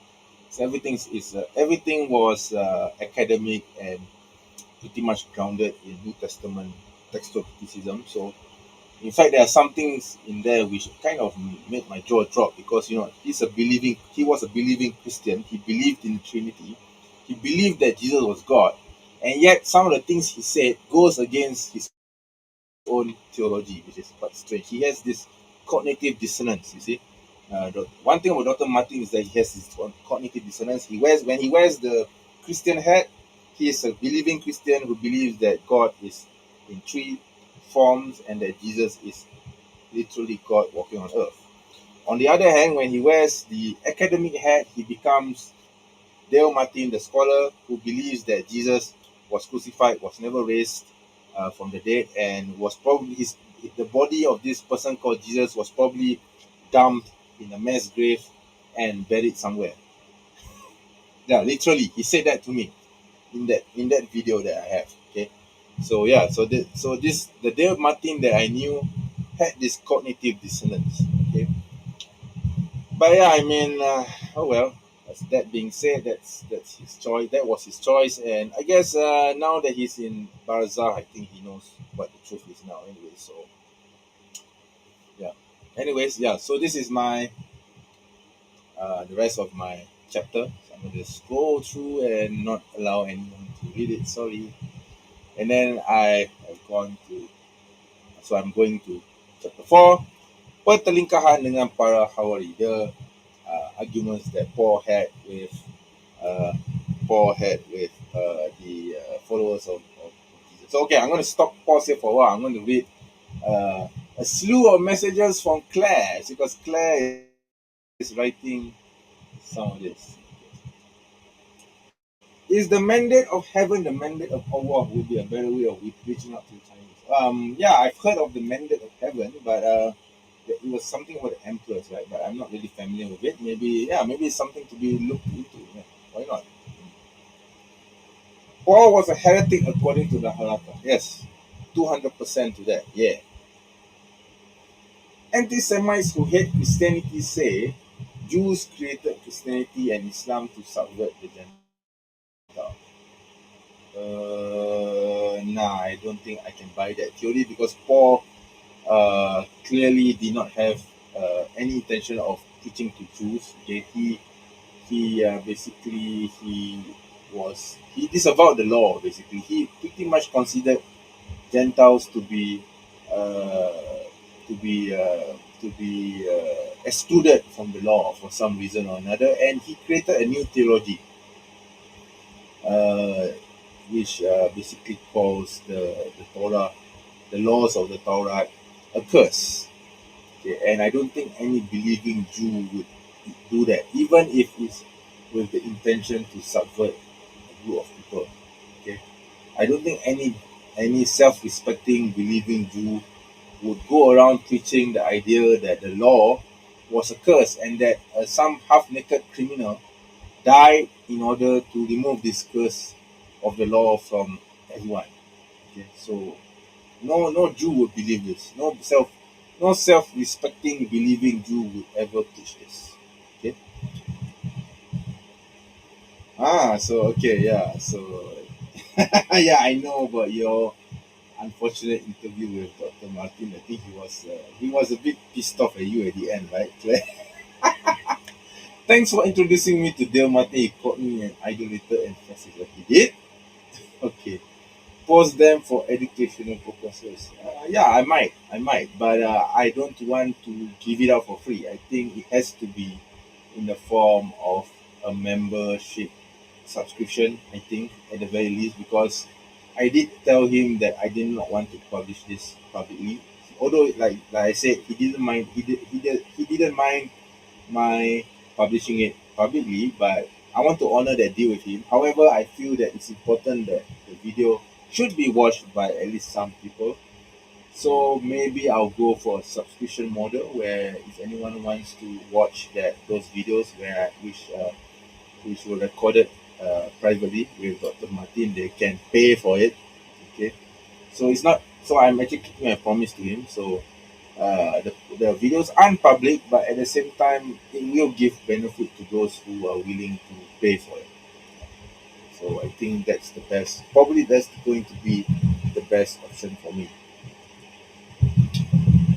everything was academic and pretty much grounded in New Testament textual criticism. So in fact, there are some things in there which kind of made my jaw drop, because he was a believing Christian. He believed in the Trinity. He believed that Jesus was God, and yet some of the things he said goes against his own theology, which is quite strange. He has this cognitive dissonance. You see, the one thing about Dr. Martin is that he has this cognitive dissonance. When he wears the Christian hat, he is a believing Christian who believes that God is in three forms and that Jesus is literally God walking on earth. On the other hand, when he wears the academic hat, he becomes Dale Martin, the scholar who believes that Jesus was crucified, was never raised from the dead, and was probably the body of this person called Jesus was probably dumped in a mass grave and buried somewhere. Yeah, literally, he said that to me in that video that I have. Okay, so yeah, the Dale Martin that I knew had this cognitive dissonance. Okay, but yeah, I mean, oh well. That being said, that's his choice. That was his choice, and I guess now that he's in Barzah, I think he knows what the truth is now. Anyway, so yeah. Anyways, yeah. So this is my the rest of my chapter. So I'm gonna just scroll through and not allow anyone to read it. Sorry. And then I have gone to. So I'm going to chapter 4. Pertelingkahan dengan para hawari. The arguments that uh, Paul had with the followers of Jesus. So okay, I'm going to pause here for a while. I'm going to read a slew of messages from Claire, because Claire is writing some of this. Is the mandate of heaven the mandate of Allah? Would be a better way of reaching out to the Chinese. Yeah, I've heard of the mandate of heaven, but it was something about the emperors, right? But I'm not really familiar with it. Maybe it's something to be looked into. Yeah, why not? Paul was a heretic according to the Halakha. Yes, 200% to that. Yeah. Anti-Semites who hate Christianity say Jews created Christianity and Islam to subvert the Gentile. Nah, I don't think I can buy that theory, because Paul clearly did not have any intention of preaching to Jews. Okay, he basically he disavowed the law. Basically, he pretty much considered Gentiles uh, to be excluded from the law for some reason or another, and he created a new theology, uh, which basically calls the Torah, the laws of the Torah, a curse. Okay, and I don't think any believing Jew would do that, even if it's with the intention to subvert a group of people. Okay, I don't think any self-respecting believing Jew would go around preaching the idea that the law was a curse and that some half-naked criminal died in order to remove this curse of the law from everyone. Okay, so no Jew would believe this. No self-respecting, believing Jew would ever preach this. Okay. So okay, yeah. So yeah, I know about your unfortunate interview with Dr. Martin. I think he was a bit pissed off at you at the end, right, Claire? Thanks for introducing me to Dale Martin. He called me an idolater and fascist. Like he did. Okay. Pause them for educational purposes. Yeah, I might, but I don't want to give it out for free. I think it has to be in the form of a membership subscription. I think at the very least, because I did tell him that I did not want to publish this publicly. Although, like I said, he didn't mind. He didn't mind my publishing it publicly, but I want to honor that deal with him. However, I feel that it's important that the video should be watched by at least some people. So maybe I'll go for a subscription model where if anyone wants to watch those videos which were recorded privately with Dr. Martin, they can pay for it. Okay, so it's not. So I'm actually keeping a promise to him. So the videos aren't public, but at the same time, it will give benefit to those who are willing to pay for it. So I think that's the best. Probably that's going to be the best option for me.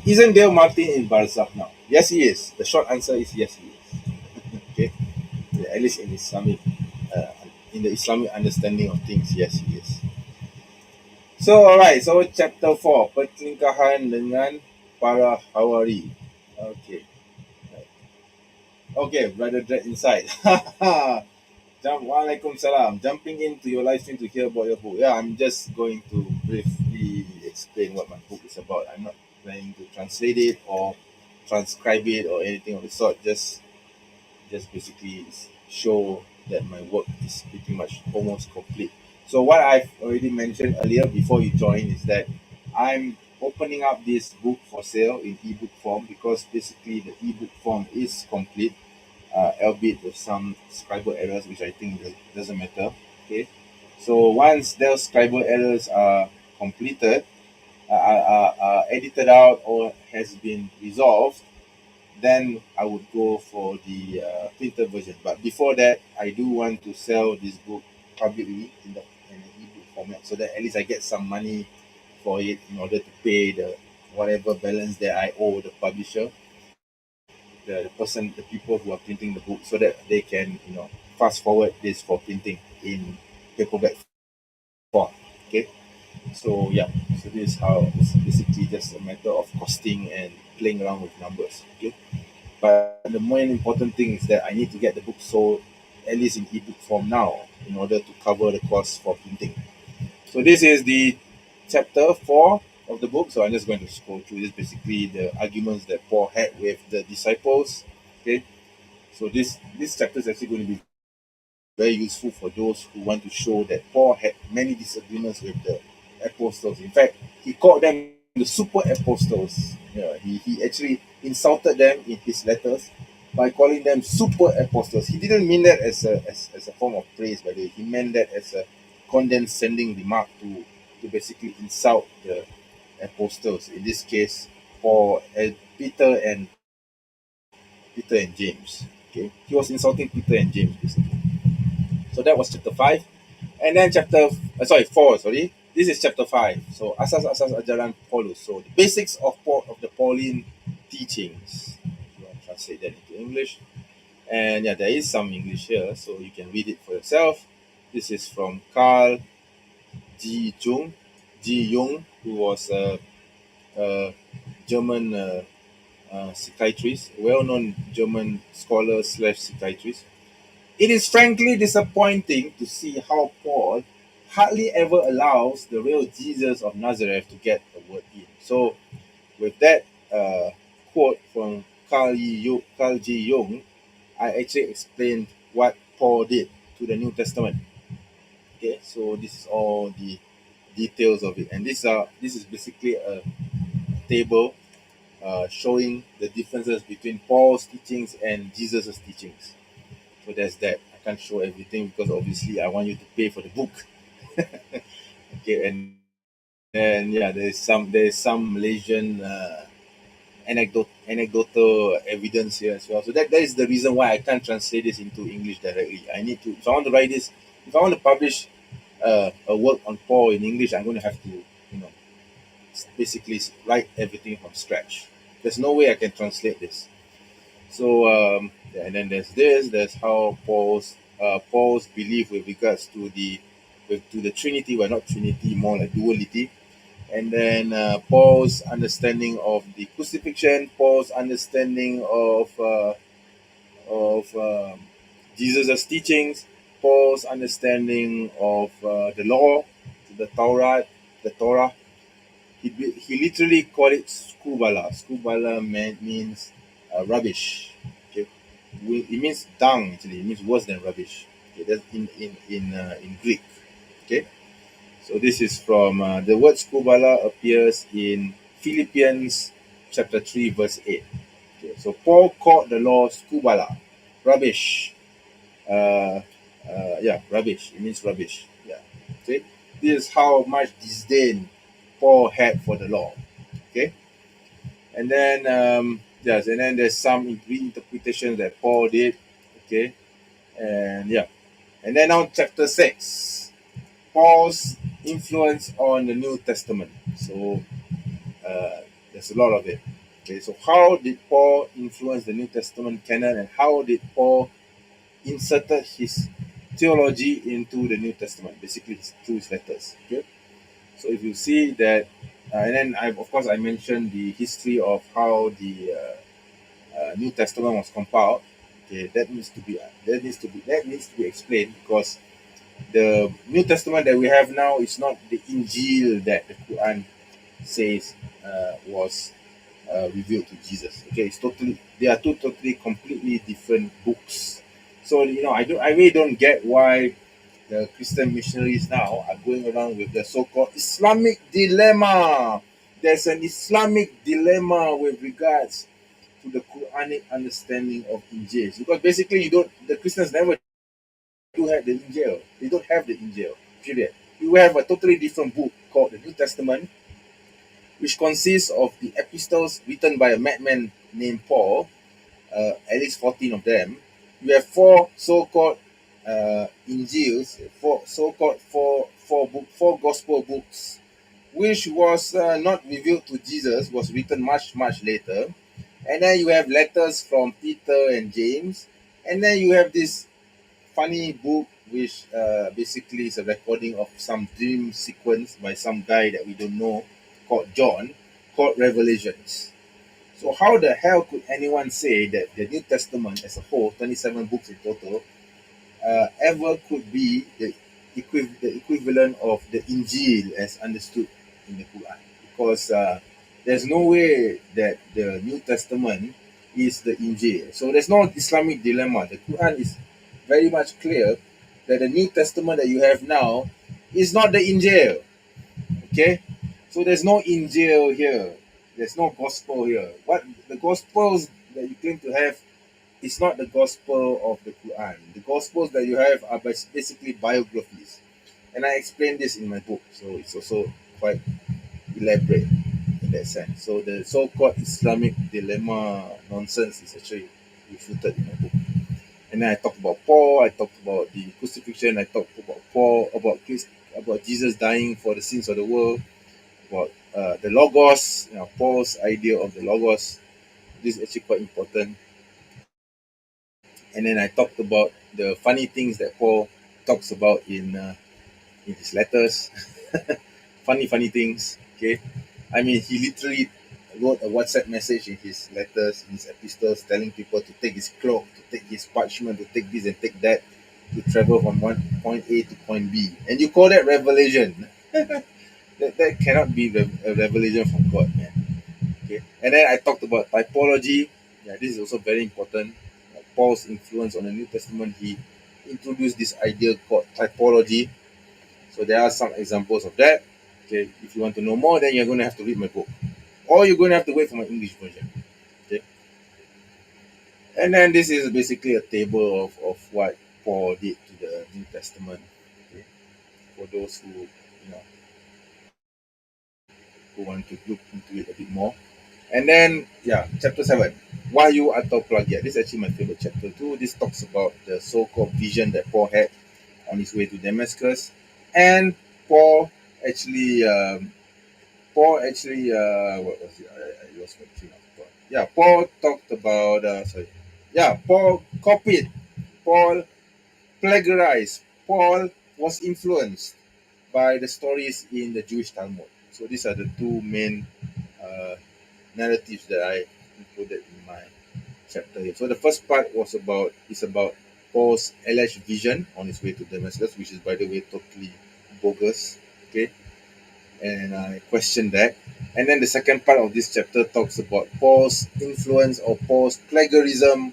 Isn't Dale Martin in Barzakh now? Yes, he is. The short answer is yes, he is. Okay, yeah, at least uh, in the Islamic understanding of things, yes, he is. So alright, so chapter 4, pertelingkahan dengan para Hawari. Okay. Okay, brother Dread inside. Walaikum salam. Jumping into your live stream to hear about your book. Yeah, I'm just going to briefly explain what my book is about. I'm not planning to translate it or transcribe it or anything of the sort. Just basically show that my work is pretty much almost complete. So what I've already mentioned earlier before you join is that I'm opening up this book for sale in ebook form because basically the ebook form is complete, albeit with some scribal errors, which I think doesn't matter. Okay, so once those scribal errors are completed, edited out, or has been resolved, then I would go for the printed version. But before that, I do want to sell this book publicly in an ebook format, so that at least I get some money for it in order to pay the whatever balance that I owe the publisher, the people who are printing the book, so that they can fast forward this for printing in paperback form. Okay, so yeah, so this is how it's basically just a matter of costing and playing around with numbers. Okay. But the more important thing is that I need to get the book sold at least in ebook form now in order to cover the cost for printing. So this is the chapter 4 of the book. So I'm just going to scroll through this. Basically, the arguments that Paul had with the disciples. Okay. So this chapter is actually going to be very useful for those who want to show that Paul had many disagreements with the apostles. In fact, he called them the super apostles. Yeah, he actually insulted them in his letters by calling them super apostles. He didn't mean that as a form of praise, by the way. He meant that as a condescending remark to basically insult the apostles. In this case, Paul, Peter and James. Okay, he was insulting Peter and James basically. So that was chapter 5. And then sorry, 4, sorry. This is chapter 5. So asas-asas ajaran Paulus. So the basics of the Pauline teachings. If you want to translate that into English. And yeah, there is some English here, so you can read it for yourself. This is from Carl G. Jung, who was a German psychiatrist, well-known German scholar slash psychiatrist. It is frankly disappointing to see how Paul hardly ever allows the real Jesus of Nazareth to get a word in. So, with that quote from Carl G. Jung, I actually explained what Paul did to the New Testament. Okay, so this is all the details of it, and this is basically a table showing the differences between Paul's teachings and Jesus' teachings. So there's that. I can't show everything because obviously I want you to pay for the book. Okay, and then yeah, there's some Malaysian anecdotal evidence here as well. So that is the reason why I can't translate this into English directly. I need to, if I want to write this, if I want to publish a work on Paul in English, I'm going to have to, basically write everything from scratch. There's no way I can translate this. So yeah, and then there's this. There's how Paul's belief with regards to the Trinity, well, not Trinity, more like duality. And then Paul's understanding of the crucifixion, Paul's understanding of Jesus' teachings, Paul's understanding of the law, the Torah. He literally called it skubala. Skubala means rubbish. Okay, it means dung. Actually, it means worse than rubbish. Okay, that's in Greek. Okay, so this is from the word skubala appears in Philippians chapter 3 verse 8. Okay, so Paul called the law skubala, rubbish. Uh, yeah, rubbish. It means rubbish. Yeah. Okay, this is how much disdain Paul had for the law. Okay, and then yes, and then there's some reinterpretation that Paul did. Okay, and yeah, and then now chapter 6, Paul's influence on the New Testament. So there's a lot of it. Okay, so how did Paul influence the New Testament canon, and how did Paul inserted his theology into the New Testament, basically through his letters? Okay, so if you see that, and then of course I mentioned the history of how the New Testament was compiled. Okay, that needs to be explained, because the New Testament that we have now is not the Injil that the Quran says was revealed to Jesus. Okay, they are two totally completely different books. So I really don't get why the Christian missionaries now are going around with the so-called Islamic dilemma. There's an Islamic dilemma with regards to the Quranic understanding of Injil, because basically the Christians never do have the Injil. They don't have the Injil. Period. You have a totally different book called the New Testament, which consists of the epistles written by a madman named Paul, at least 14 of them. You have four so-called Injils, four gospel books, which was not revealed to Jesus, was written much, much later. And then you have letters from Peter and James. And then you have this funny book, which basically is a recording of some dream sequence by some guy that we don't know, called John, called Revelations. So how the hell could anyone say that the New Testament as a whole, 27 books in total, ever could be the equivalent of the Injil as understood in the Quran? Because there's no way that the New Testament is the Injil. So there's no Islamic dilemma. The Quran is very much clear that the New Testament that you have now is not the Injil. Okay? So there's no Injil here. There's no gospel here. What the gospels that you claim to have is not the gospel of the Quran. The gospels that you have are basically biographies. And I explain this in my book, so it's also quite elaborate in that sense. So the so-called Islamic dilemma nonsense is actually refuted in my book. And then I talked about Paul, I talked about the crucifixion, I talked about Paul, about Jesus dying for the sins of the world, about the Logos, Paul's idea of the Logos. This is actually quite important. And then I talked about the funny things that Paul talks about in his letters. Funny things. Okay, I mean, he literally wrote a WhatsApp message in his letters, in his epistles, telling people to take his cloak, to take his parchment, to take this and take that, to travel from one point A to point B. And you call that revelation? that cannot be a revelation from God, man. Okay, and then I talked about typology. Yeah, this is also very important. Paul's influence on the New Testament, he introduced this idea called typology. So there are some examples of that. Okay, if you want to know more, then you're going to have to read my book. or you're going to have to wait for my English version. Okay, and then this is basically a table of what Paul did to the New Testament. Okay, for those who want to look into it a bit more. And then, yeah, chapter 7, Wahyu atau Plagiat. This is actually my favorite chapter too. This talks about the so-called vision that Paul had on his way to Damascus. And Paul actually, what was it? I lost my train of thought. Yeah, Paul talked about, Paul copied, Paul plagiarized, Paul was influenced by the stories in the Jewish Talmud. So these are the two main uh, narratives that I included in my chapter here. So the first part is about Paul's alleged vision on his way to Damascus, which is by the way totally bogus. Okay, and I question that. And then the second part of this chapter talks about Paul's influence or Paul's plagiarism,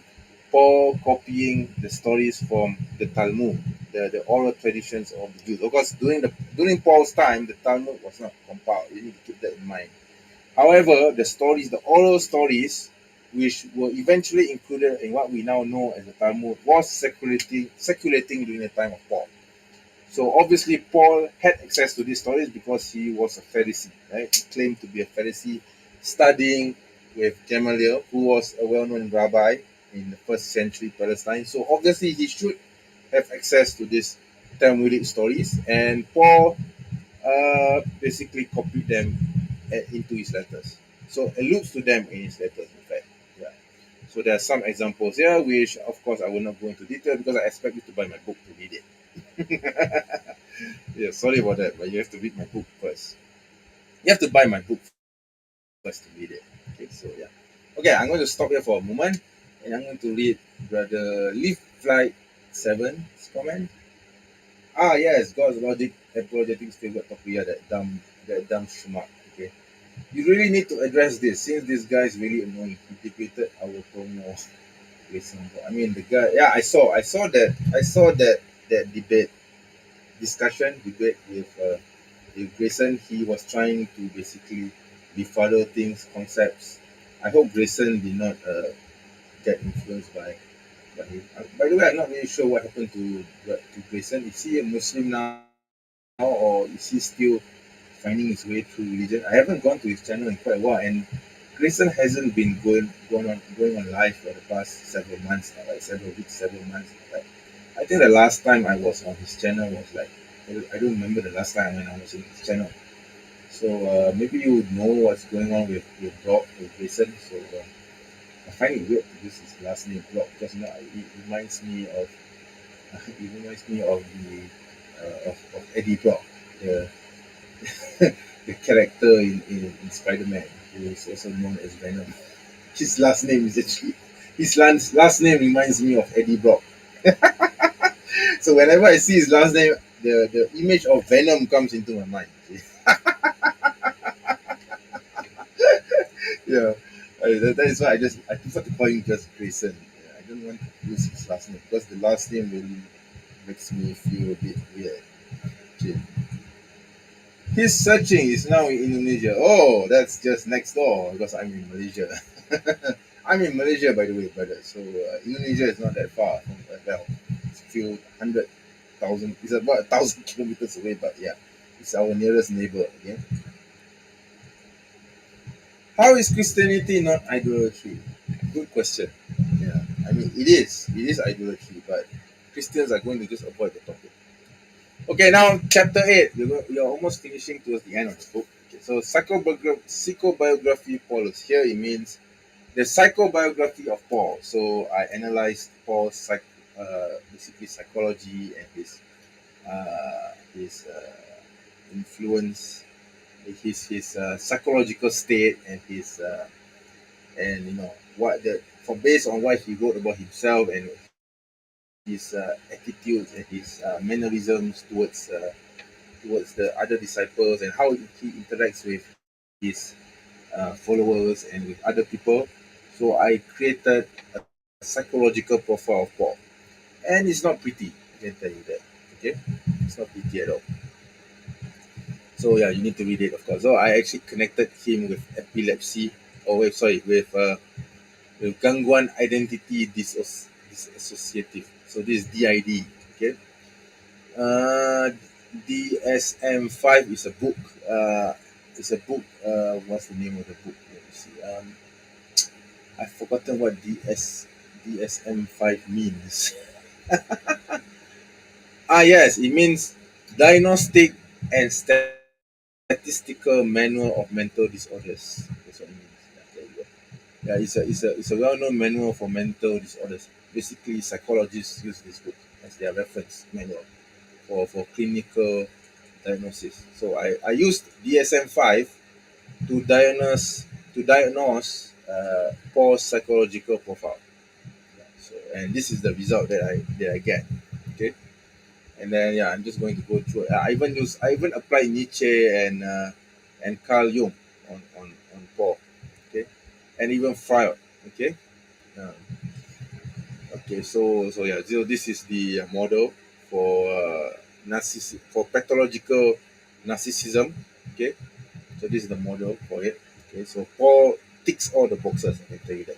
Paul copying the stories from the Talmud, the oral traditions of the Jews. Of course, during Paul's time, the Talmud was not compiled. You need to keep that in mind. However, the oral stories, which were eventually included in what we now know as the Talmud, was circulating during the time of Paul. So obviously, Paul had access to these stories because he was a Pharisee, right? He claimed to be a Pharisee, studying with Gamaliel, who was a well-known rabbi in the first century Palestine. So obviously, he should have access to these Talmudic stories, and Paul basically copied them into his letters. So alludes to them in his letters, in fact. Yeah. So there are some examples here, which of course I will not go into detail because I expect you to buy my book to read it. Yeah, sorry about that, but you have to read my book first. You have to buy my book first to read it. Okay, so yeah. Okay, I'm going to stop here for a moment and I'm going to read Brother Leaf Flight 7's comment. Ah, yes, God's logic apologetics favorite topic here, that dumb schmuck. Okay. You really need to address this since this guy is really annoying. He debated our promo recently. I mean, the guy. Yeah, I saw that debate with Grayson. He was trying to basically befuddle things, concepts. I hope Grayson did not get influenced by him. By the way, I'm not really sure what happened to Grayson. Is he a Muslim now, or is he still finding his way through religion? I haven't gone to his channel in quite a while, and Grayson hasn't been going on live for the past several months, now, like several weeks, several months. Like, I think the last time I was on his channel was like I don't remember the last time when I was in his channel. So maybe you would know what's going on with Grayson. So I find it weird to use his last name Brock because it reminds me of it reminds me of of Eddie Brock, the the character in Spider-Man, who is also known as Venom. His last name is actually his last name reminds me of Eddie Brock. So whenever I see his last name, the image of Venom comes into my mind. Yeah, that is why I prefer to call him just Grayson. Yeah, I don't want to use his last name because the last name really makes me feel a bit weird. Okay. His searching is now in Indonesia. Oh, that's just next door because I'm in Malaysia. I'm in Malaysia, by the way, brother. So Indonesia is not that far from well, it's a few 100,000. It's about 1,000 kilometers away, but yeah, it's our nearest neighbor. Okay. How is Christianity not idolatry? Good question. Yeah, I mean it is. It is idolatry, but Christians are going to just avoid the topic. Okay, now chapter 8. You're almost finishing towards the end of the book. Okay, so psychobiography Paulus. Here it means the psychobiography of Paul. So I analyzed Paul's basically psychology and his influence, his psychological state, and his and what the for based on what he wrote about himself and his attitudes and his mannerisms towards the other disciples and how he interacts with his followers and with other people. So I created a psychological profile of Paul, and it's not pretty. I can tell you that. Okay, it's not pretty at all. So yeah, you need to read it, of course. So I actually connected him with epilepsy. Oh wait, sorry, with gangguan identity dissociative. So this is DID. Okay. Uh, DSM-5 is a book. It's a book. What's the name of the book? Let me see. I've forgotten what DSM-5 means. Yes, it means Diagnostic and Statistical Manual of Mental Disorders. That's what it means. Yeah, there you go. Yeah, it's a well-known manual for mental disorders. Basically, psychologists use this book as their reference manual for clinical diagnosis. So I used DSM-5 to diagnose Paul's psychological profile. Yeah, so and this is the result that I get. Okay. And then yeah, I'm just going to go through. I even applied Nietzsche and Carl Jung on Paul. Okay, and even Freud. Okay. Um, okay. So yeah. So this is the model for for pathological narcissism. Okay. So this is the model for it. Okay. So Paul ticks all the boxes. I can tell you that.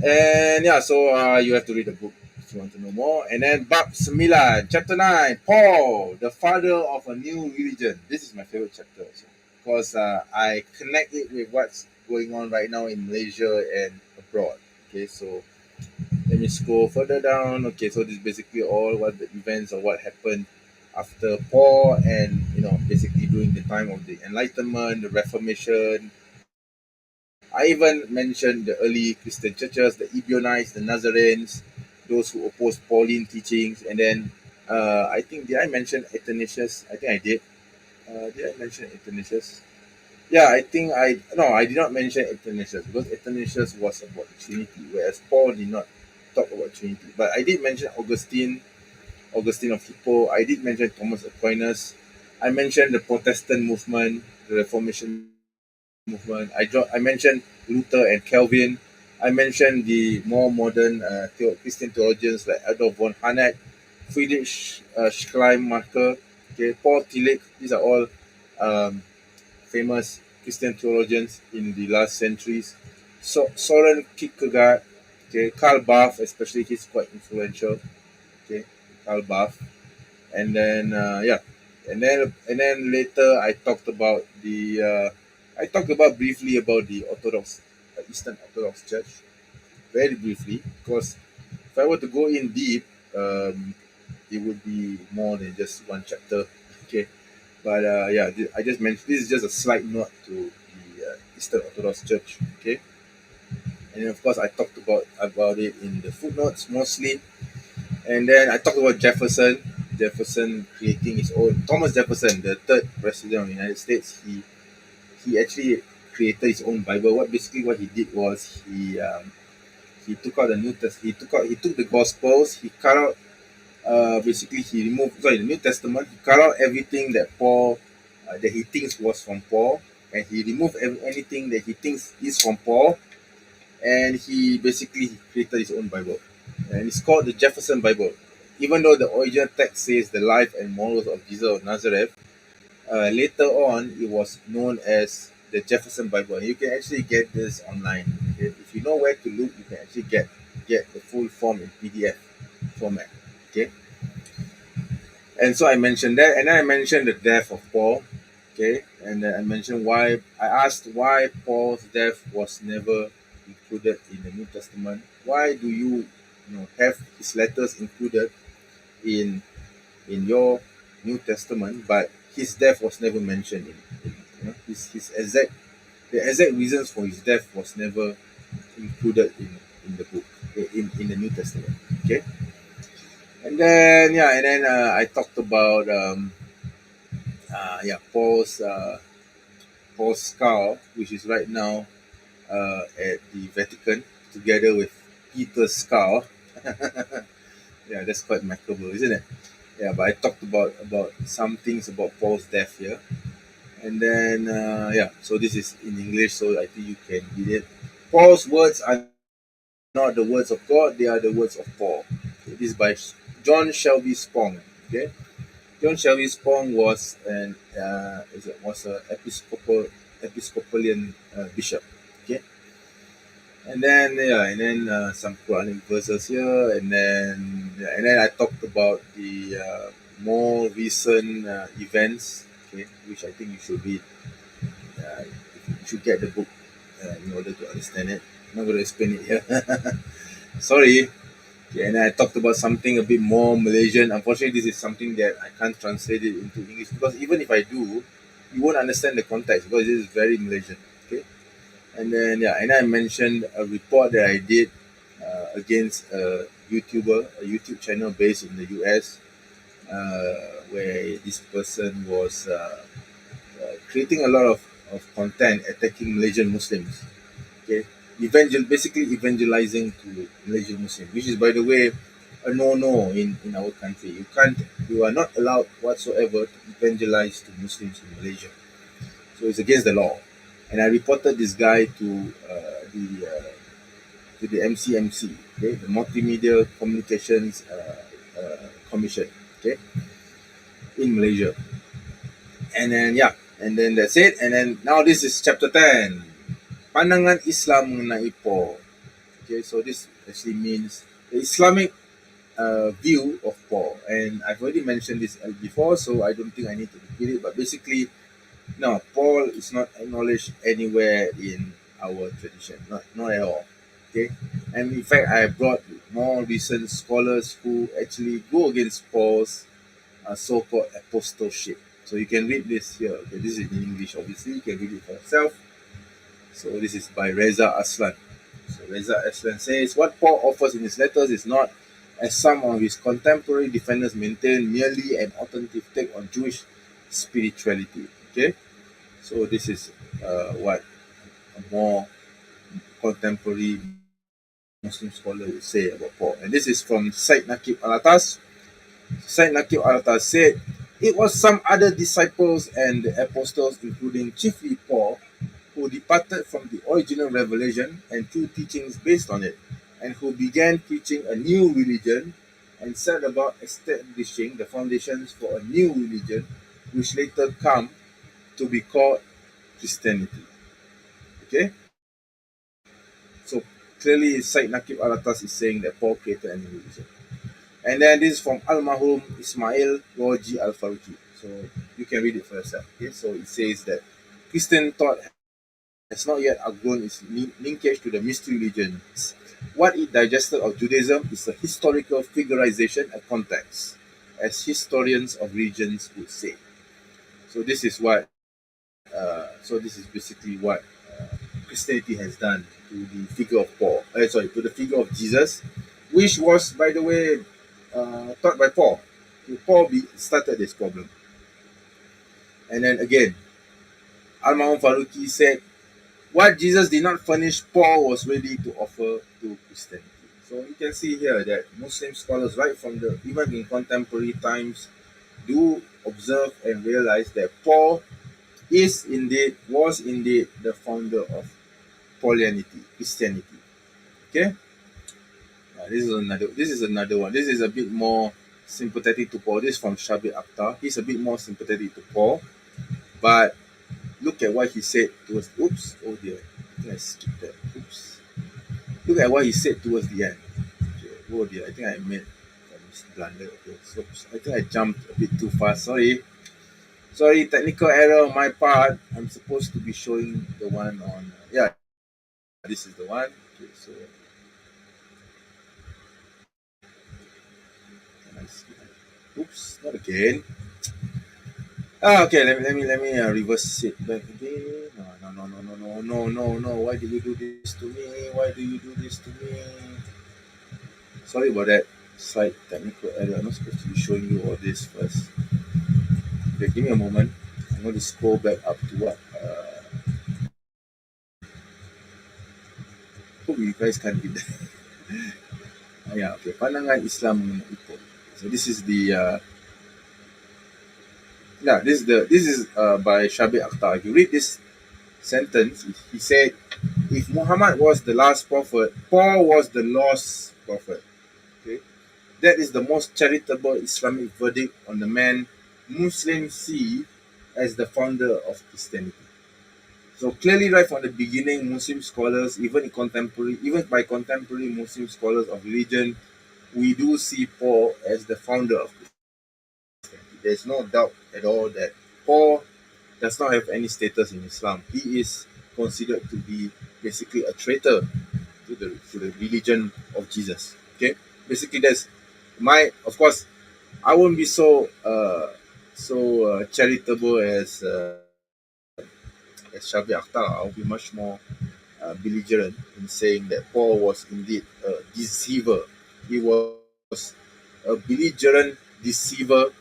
And yeah, so you have to read the book if you want to know more. And then Bab 9, chapter 9, Paul, the father of a new religion. This is my favorite chapter also, because I connect it with what's going on right now in Malaysia and abroad. Okay, so let me scroll further down. Okay, so this is basically all what the events or what happened after Paul, and basically during the time of the Enlightenment, the Reformation. I even mentioned the early Christian churches, the Ebionites, the Nazarenes, those who opposed Pauline teachings, and then I think did I mention Athanasius? I think I did. Did I mention Athanasius? Yeah, I think I no, I did not mention Athanasius because Athanasius was about the Trinity, whereas Paul did not talk about Trinity. But I did mention Augustine of Hippo. I did mention Thomas Aquinas. I mentioned the Protestant movement, the Reformation movement. I mentioned Luther and Calvin. I mentioned the more modern Christian theologians like Adolf von Harnack, Friedrich Schleiermacher, okay, Paul Tillich. These are all um, famous Christian theologians in the last centuries. So Soren Kierkegaard, okay, Karl Barth, especially he's quite influential. Okay, Karl Barth, and then and then later I talked about briefly about the Orthodox Eastern Orthodox Church, very briefly, because if I were to go in deep, it would be more than just one chapter. Okay, but yeah, I just mentioned this is just a slight note to the Eastern Orthodox Church. Okay, and then of course I talked about it in the footnotes mostly. And then I talked about Jefferson creating his own. Thomas Jefferson, the third president of the United States, he actually created his own Bible. What he did was he took out the New Test. He took the Gospels. He cut out basically he removed the New Testament. He cut out everything that Paul that he thinks was from Paul, and he removed anything that he thinks is from Paul, and he basically created his own Bible, and it's called the Jefferson Bible. Even though the original text says the life and morals of Jesus of Nazareth, later on it was known as the Jefferson Bible. And you can actually get this online. Okay? If you know where to look, you can actually get the full form in PDF format. Okay, and so I mentioned that, and then I mentioned the death of Paul. Okay, and then I mentioned why I asked why Paul's death was never included in the New Testament. Why do you have his letters included in your New Testament, but his death was never mentioned his exact the exact reasons for his death was never included in the book in the New Testament. Okay, and then I talked about Paul's skull, which is right now at the Vatican, together with Peter's skull. Yeah, that's quite macabre, isn't it? Yeah, but I talked about some things about Paul's death here, and then so this is in English, so I think you can read it. Paul's words are not the words of God; they are the words of Paul. Okay, this is by John Shelby Spong. Okay, John Shelby Spong was was a Episcopalian bishop. Okay, and then some Quranic verses here, and then I talked about the more recent events, okay, which I think you should read. You should get the book in order to understand it. I'm not going to explain it here. Sorry. Okay, and I talked about something a bit more Malaysian. Unfortunately, this is something that I can't translate it into English, because even if I do, you won't understand the context, because this is very Malaysian. Okay, and then and I mentioned a report that I did against a YouTuber, a YouTube channel based in the US, where this person was creating a lot of content attacking Malaysian Muslims. Okay, basically evangelizing to Malaysian Muslims, which is, by the way, a no-no in our country. You are not allowed whatsoever to evangelize to Muslims in Malaysia. So it's against the law. And I reported this guy to the MCMC, okay, the Multimedia Communications Commission, okay, in Malaysia. And then that's it. And then now this is chapter 10. Pandangan Islam mengenai Paul. Okay, so this actually means the Islamic view of Paul. And I've already mentioned this before, so I don't think I need to repeat it. But basically, no, Paul is not acknowledged anywhere in our tradition, not at all. Okay, and in fact, I brought more recent scholars who actually go against Paul's so-called apostleship. So you can read this here. Okay, this is in English, obviously. You can read it for yourself. So this is by Reza Aslan. So Reza Aslan says, what Paul offers in his letters is not, as some of his contemporary defenders maintain, merely an authentic take on Jewish spirituality. Okay, so this is what a more contemporary Muslim scholar would say about Paul. And this is from Said Naqib Al-Atas. Said Naqib Al-Atas said, it was some other disciples and the apostles, including chiefly Paul, who departed from the original revelation and true teachings based on it, and who began preaching a new religion and set about establishing the foundations for a new religion, which later come to be called Christianity. Okay? So clearly, Said Naqib Al-Atas is saying that Paul created a new religion. And then this is from Al-Mahum Ismail Roji Al-Faruqi. So you can read it for yourself. Okay? So it says that Christian thought has not yet outgrown its linkage to the mystery religions. What it digested of Judaism is a historical figurization and context, as historians of religions would say. So this is what. So this is basically what Christianity has done to the figure of Paul. To the figure of Jesus, which was, by the way, taught by Paul. Paul started this problem. And then again, Al-Mahum Faruqi said, what Jesus did not furnish, Paul was ready to offer to Christianity. So you can see here that Muslim scholars, right from even in contemporary times, do observe and realize that Paul was indeed the founder of Paulianity, Christianity. Okay, this is another one. This is a bit more sympathetic to Paul. This is from Shabir Akhtar. He's a bit more sympathetic to Paul, but look at what he said towards. Oops! Oh dear, I think I skipped that. Oops! Look at what he said towards the end. Okay. Oh dear, I think I made a blunder. Okay, so I think I jumped a bit too fast. Sorry, technical error on my part. I'm supposed to be showing the one on. This is the one. Okay, so can I see that? Oops! Not again. Okay, let me reverse it back again. No. Why do you do this to me? Why do you do this to me? Sorry about that. Slight technical error. I'm not supposed to be showing you all this first. Okay, give me a moment. I'm going to scroll back up to what. Hope you guys can read that. Okay. Pandangan Islam mengenai Paul. So this is the. This is by Shabir Akhtar. If you read this sentence, he said, if Muhammad was the last prophet, Paul was the lost prophet. Okay, that is the most charitable Islamic verdict on the man Muslims see as the founder of Christianity. So clearly, right from the beginning, Muslim scholars, even by contemporary Muslim scholars of religion, we do see Paul as the founder of Christianity. There's no doubt at all that Paul does not have any status in Islam. He is considered to be basically a traitor to the religion of Jesus. Okay, basically that's of course I won't be so charitable as Shabi Akhtar. I'll be much more belligerent in saying that Paul was indeed a deceiver. He was a belligerent deceiver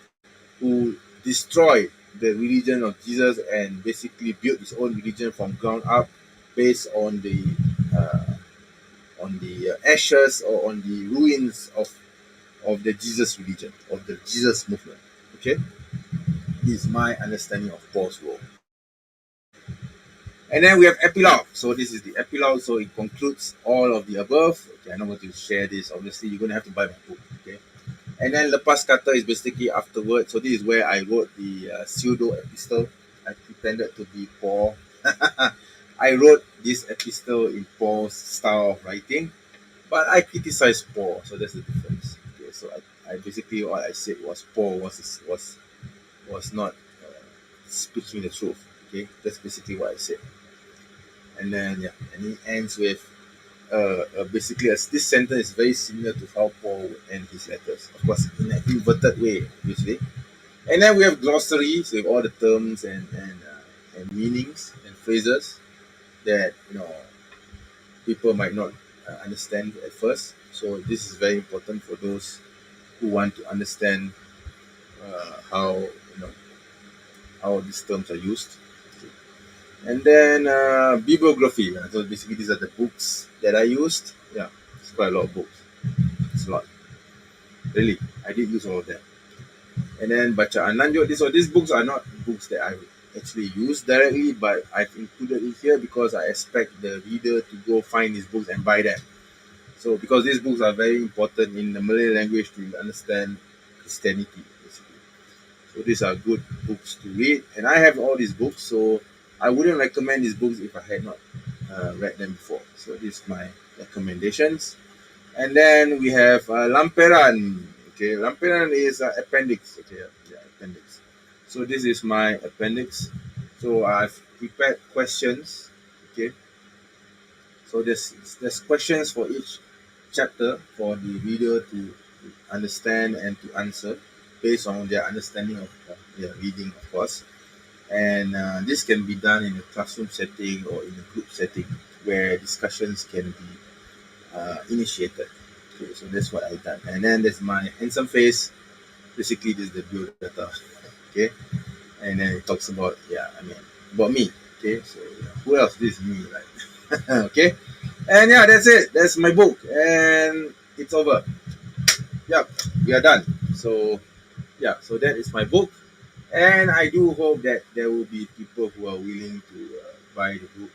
who destroyed the religion of Jesus and basically built his own religion from ground up based uh, on the ashes or on the ruins of the Jesus religion, of the Jesus movement. Okay, this is my understanding of Paul's role. And then we have epilogue. So this is the epilogue. So it concludes all of the above. Okay, I'm not going to share this. Obviously, you're going to have to buy my book. Okay. And then lepas kata is basically afterward. So this is where I wrote the pseudo epistle. I pretended to be Paul. I wrote this epistle in Paul's style of writing, but I criticized Paul. So that's the difference. Okay. So I basically what I said was Paul was not speaking the truth. Okay. That's basically what I said. And then yeah, and he ends with basically this sentence is very similar to how Paul would end his letters, of course in an inverted way, obviously. And then we have glossaries with all the terms and meanings and phrases that people might not understand at first. So this is very important for those who want to understand how how these terms are used. And then bibliography. So basically, these are the books that I used. Yeah, it's quite a lot of books. It's a lot. Really, I did use all of them. And then bacaan lanjut. These books are not books that I actually use directly, but I've included it here because I expect the reader to go find these books and buy them. So because these books are very important in the Malay language to understand Christianity, basically. So these are good books to read, and I have all these books. So I wouldn't recommend these books if I had not read them before. So these are my recommendations. And then we have Lamperan. Okay, Lamperan is appendix. Okay, yeah, appendix. So this is my appendix. So I've prepared questions. Okay, so there's questions for each chapter for the reader to understand and to answer based on their understanding of their reading, of course. And this can be done in a classroom setting or in a group setting where discussions can be initiated. Okay, so that's what I've done. And then there's my handsome face. Basically, this is the biodata. Okay, and then it talks about about me. Okay, so who else? This is me, right? Okay, and yeah, that's it. That's my book, and it's over. Yeah, we are done. So yeah, so that is my book, and I do hope that there will be people who are willing to buy the book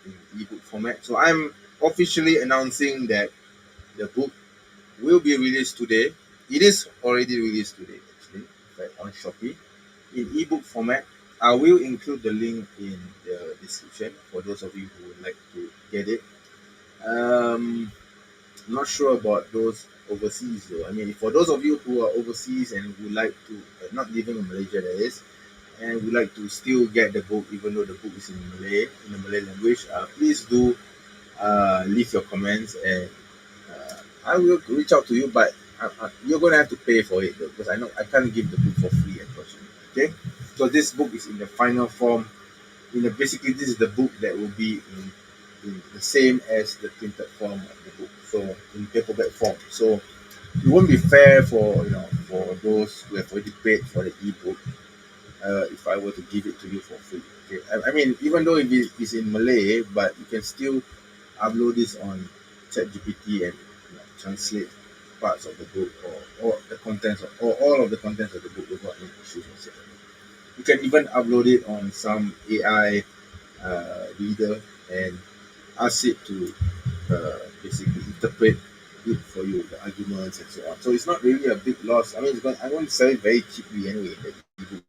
in ebook format. So I'm officially announcing that the book will be released today. It is already released today, actually, right, on Shopee in ebook format. I will include the link in the description for those of you who would like to get it. Um, Not sure about those overseas though. I mean, for those of you who are overseas and would like to, not living in Malaysia, that is, and would like to still get the book, even though the book is in Malay, in the Malay language, please do leave your comments and I will reach out to you, but you're going to have to pay for it though, because I know I can't give the book for free, unfortunately. Okay, so this book is in the final form. Basically, this is the book that will be in the same as the printed form of the book, so in paperback form. So it won't be fair for those who have already paid for the ebook if I were to give it to you for free. Okay, I mean, even though it is in Malay, but you can still upload this on ChatGPT and translate parts of the book or the contents or all of the contents of the book without any issues whatsoever. You can even upload it on some AI reader and ask it to basically interpret it for you, the arguments and so on. So it's not really a big loss. I mean, I'm going to sell it very cheaply anyway, the ebook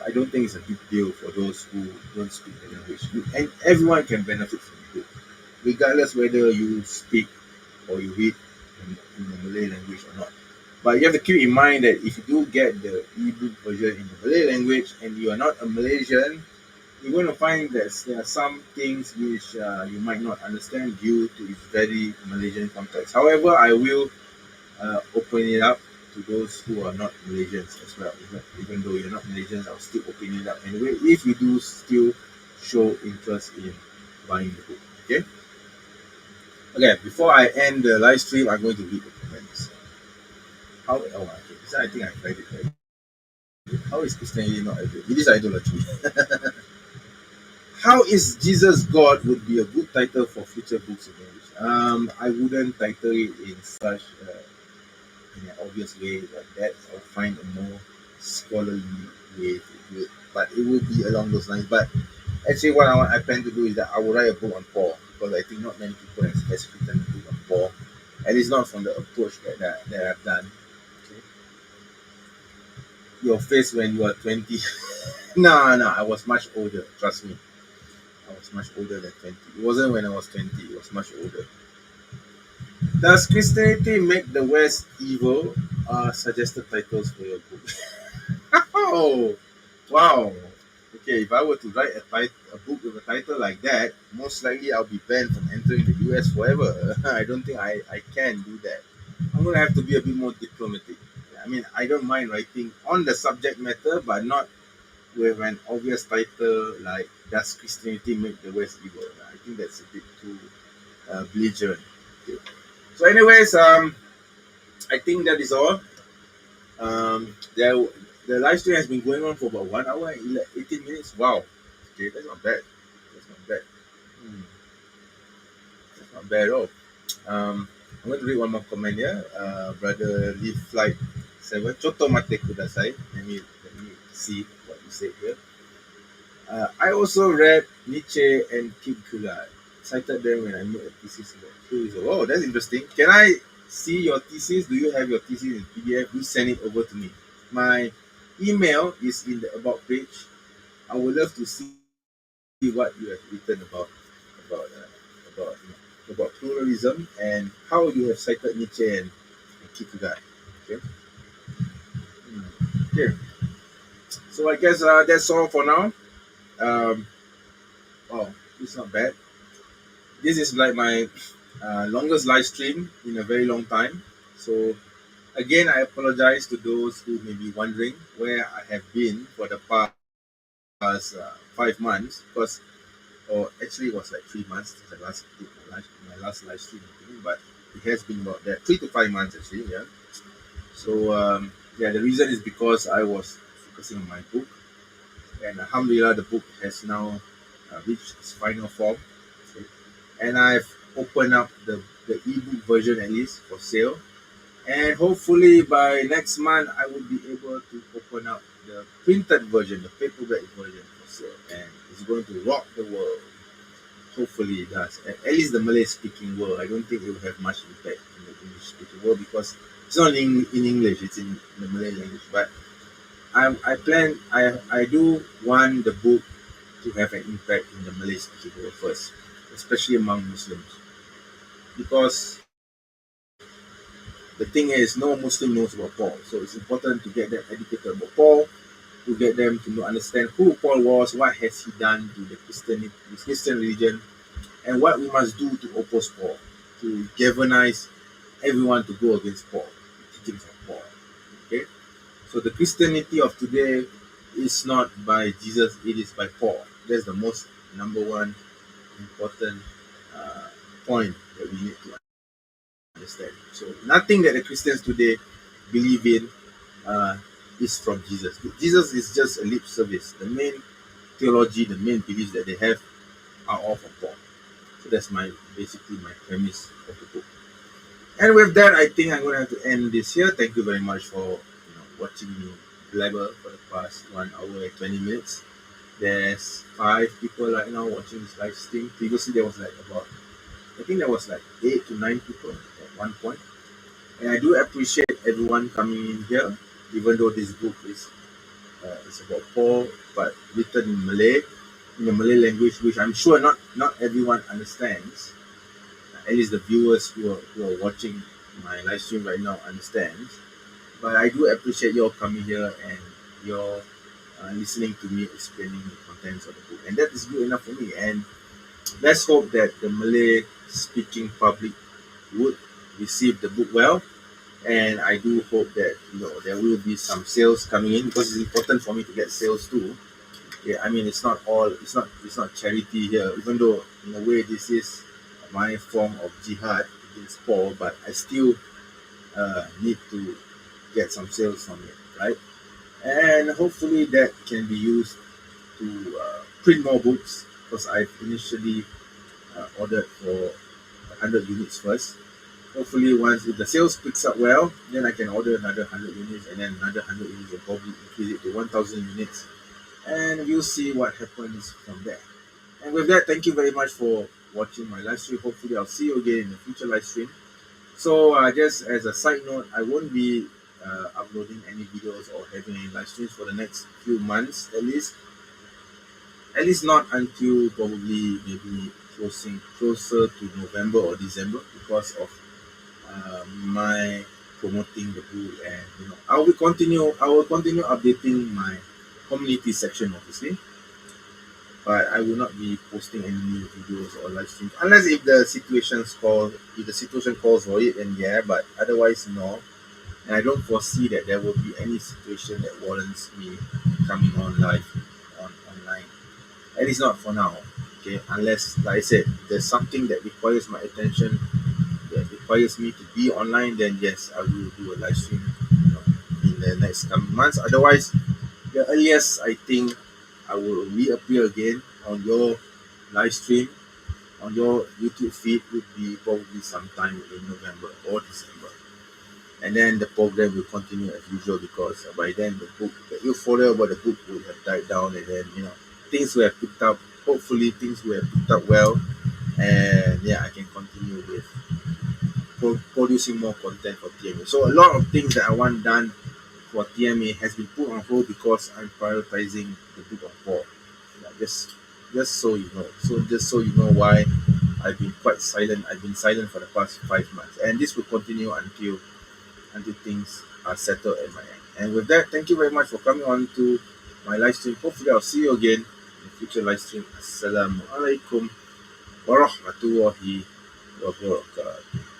I don't think it's a big deal for those who don't speak the language. And everyone can benefit from the book, regardless whether you speak or you read in the Malay language or not. But you have to keep in mind that if you do get the ebook version in the Malay language and you are not a Malaysian, you're going to find that there are some things which you might not understand due to its very Malaysian context. However, I will open it up to those who are not Malaysians as well. Even though you're not Malaysians, I'll still open it up anyway if you do still show interest in buying the book. Okay? Okay, before I end the live stream, I'm going to read the comments. Okay. So I think I tried it right. How is Christianity not a good? It is idolatry. How is Jesus God would be a good title for future books in English? I wouldn't title it in such in an obvious way like that. I'll find a more scholarly way to do it, but it would be along those lines. But actually, what I plan to do is that I will write a book on Paul because I think not many people has written a book on Paul, at least not from the approach that I've done. Okay. Your face when you are 20. No, I was much older. Trust me. I was much older than 20. It wasn't when I was 20, it was much older. Does Christianity make the West evil? Suggested titles for your book. Oh, wow. Okay, if I were to write a book with a title like that, most likely I'll be banned from entering the US forever. I don't think I can do that. I'm going to have to be a bit more diplomatic. I mean, I don't mind writing on the subject matter, but not with an obvious title like "Does Christianity make the West evil?" I think that's a bit too belligerent. Okay. So, anyways, I think that is all. The live stream has been going on for about 1 hour and 18 minutes. Wow. Okay, that's not bad. That's not bad. Hmm, that's not bad at all. I'm going to read one more comment here. Brother Leaf Flight 7. Choto mate kudasai. Let me see what you said here. I also read Nietzsche and Kierkegaard. Cited them when I made a thesis about 2 years ago. Oh, that's interesting. Can I see your thesis? Do you have your thesis in PDF? Please send it over to me. My email is in the about page. I would love to see what you have written about about about pluralism and how you have cited Nietzsche and Kierkegaard. Okay. Okay. So I guess that's all for now. Um, wow, it's not bad. This is like my longest live stream in a very long time. So again, I apologize to those who may be wondering where I have been for the past 5 months, because, or actually it was like 3 months since I last did my last live stream, but it has been about that 3 to 5 months actually. Yeah. So yeah, the reason is because I was focusing on my book, and alhamdulillah, the book has now reached its final form. Okay. And I've opened up the ebook version at least for sale. And hopefully by next month, I will be able to open up the printed version, the paperback version for sale. And it's going to rock the world. Hopefully it does. At least the Malay speaking world. I don't think it will have much impact in the English speaking world because it's not in English, it's in the Malay language. But I do want the book to have an impact in the Malay speaking world first, especially among Muslims. Because the thing is, no Muslim knows about Paul, so it's important to get them educated about Paul, to get them to understand who Paul was, what has he done to the Christian religion, and what we must do to oppose Paul, to galvanize everyone to go against Paul, the teachings of Paul. Okay, so the Christianity of today is not by Jesus; it is by Paul. That's the most number one important point that we need to understand. So nothing that the Christians today believe in is from Jesus. Jesus is just a lip service. The main theology, the main beliefs that they have are all from Paul. So that's basically my premise of the book. And with that, I think I'm going to have to end this here. Thank you very much for watching me blabber for the past 1 hour and 20 minutes. There's 5 people right now watching this live stream. Previously, there was I think there was 8 to 9 people at one point. And I do appreciate everyone coming in here, even though this book is It's about Paul, but written in Malay, in the Malay language, which I'm sure not everyone understands. At least the viewers who are watching my live stream right now understands. But I do appreciate you all coming here and your listening to me explaining the contents of the book, and that is good enough for me. And let's hope that the Malay speaking public would receive the book well. And I do hope that there will be some sales coming in, because it's important for me to get sales too. Yeah, I mean it's not charity here, even though in a way this is my form of jihad against Paul, but I still need to get some sales from it, right? And hopefully that can be used to print more books, because I've initially ordered for 100 units first. Hopefully, once if the sales picks up well, then I can order another 100 units, and then another 100 units, and probably increase it to 1,000 units, and we'll see what happens from there. And with that, thank you very much for watching my live stream. Hopefully, I'll see you again in the future live stream. So, just as a side note, I won't be uploading any videos or having any live streams for the next few months, at least. At least not until probably maybe closer to November or December, because of my promoting the book. And I will continue updating my community section, obviously, but I will not be posting any new videos or live streams unless if the situation calls for it, and yeah, but otherwise no. And I don't foresee that there will be any situation that warrants me coming on live online, at least not for now. Okay, unless, like I said, there's something that requires my attention, that requires me to be online, then yes, I will do a live stream in the next coming months. Otherwise, the earliest I think I will reappear again on your live stream, on your YouTube feed, would be probably sometime in November or December. And then the program will continue as usual, because by then the euphoria about the book will have died down, and then things will have picked up. Hopefully things will have picked up well, and yeah, I can continue with producing more content for TMA. So a lot of things that I want done for TMA has been put on hold because I'm prioritizing the book of Paul. Yeah, just so you know. So just so you know why I've been quite silent. I've been silent for the past 5 months, and this will continue until things are settled at my end. And with that, thank you very much for coming on to my live stream. Hopefully I'll see you again in the future live stream. Assalamualaikum warahmatullahi wabarakatuh.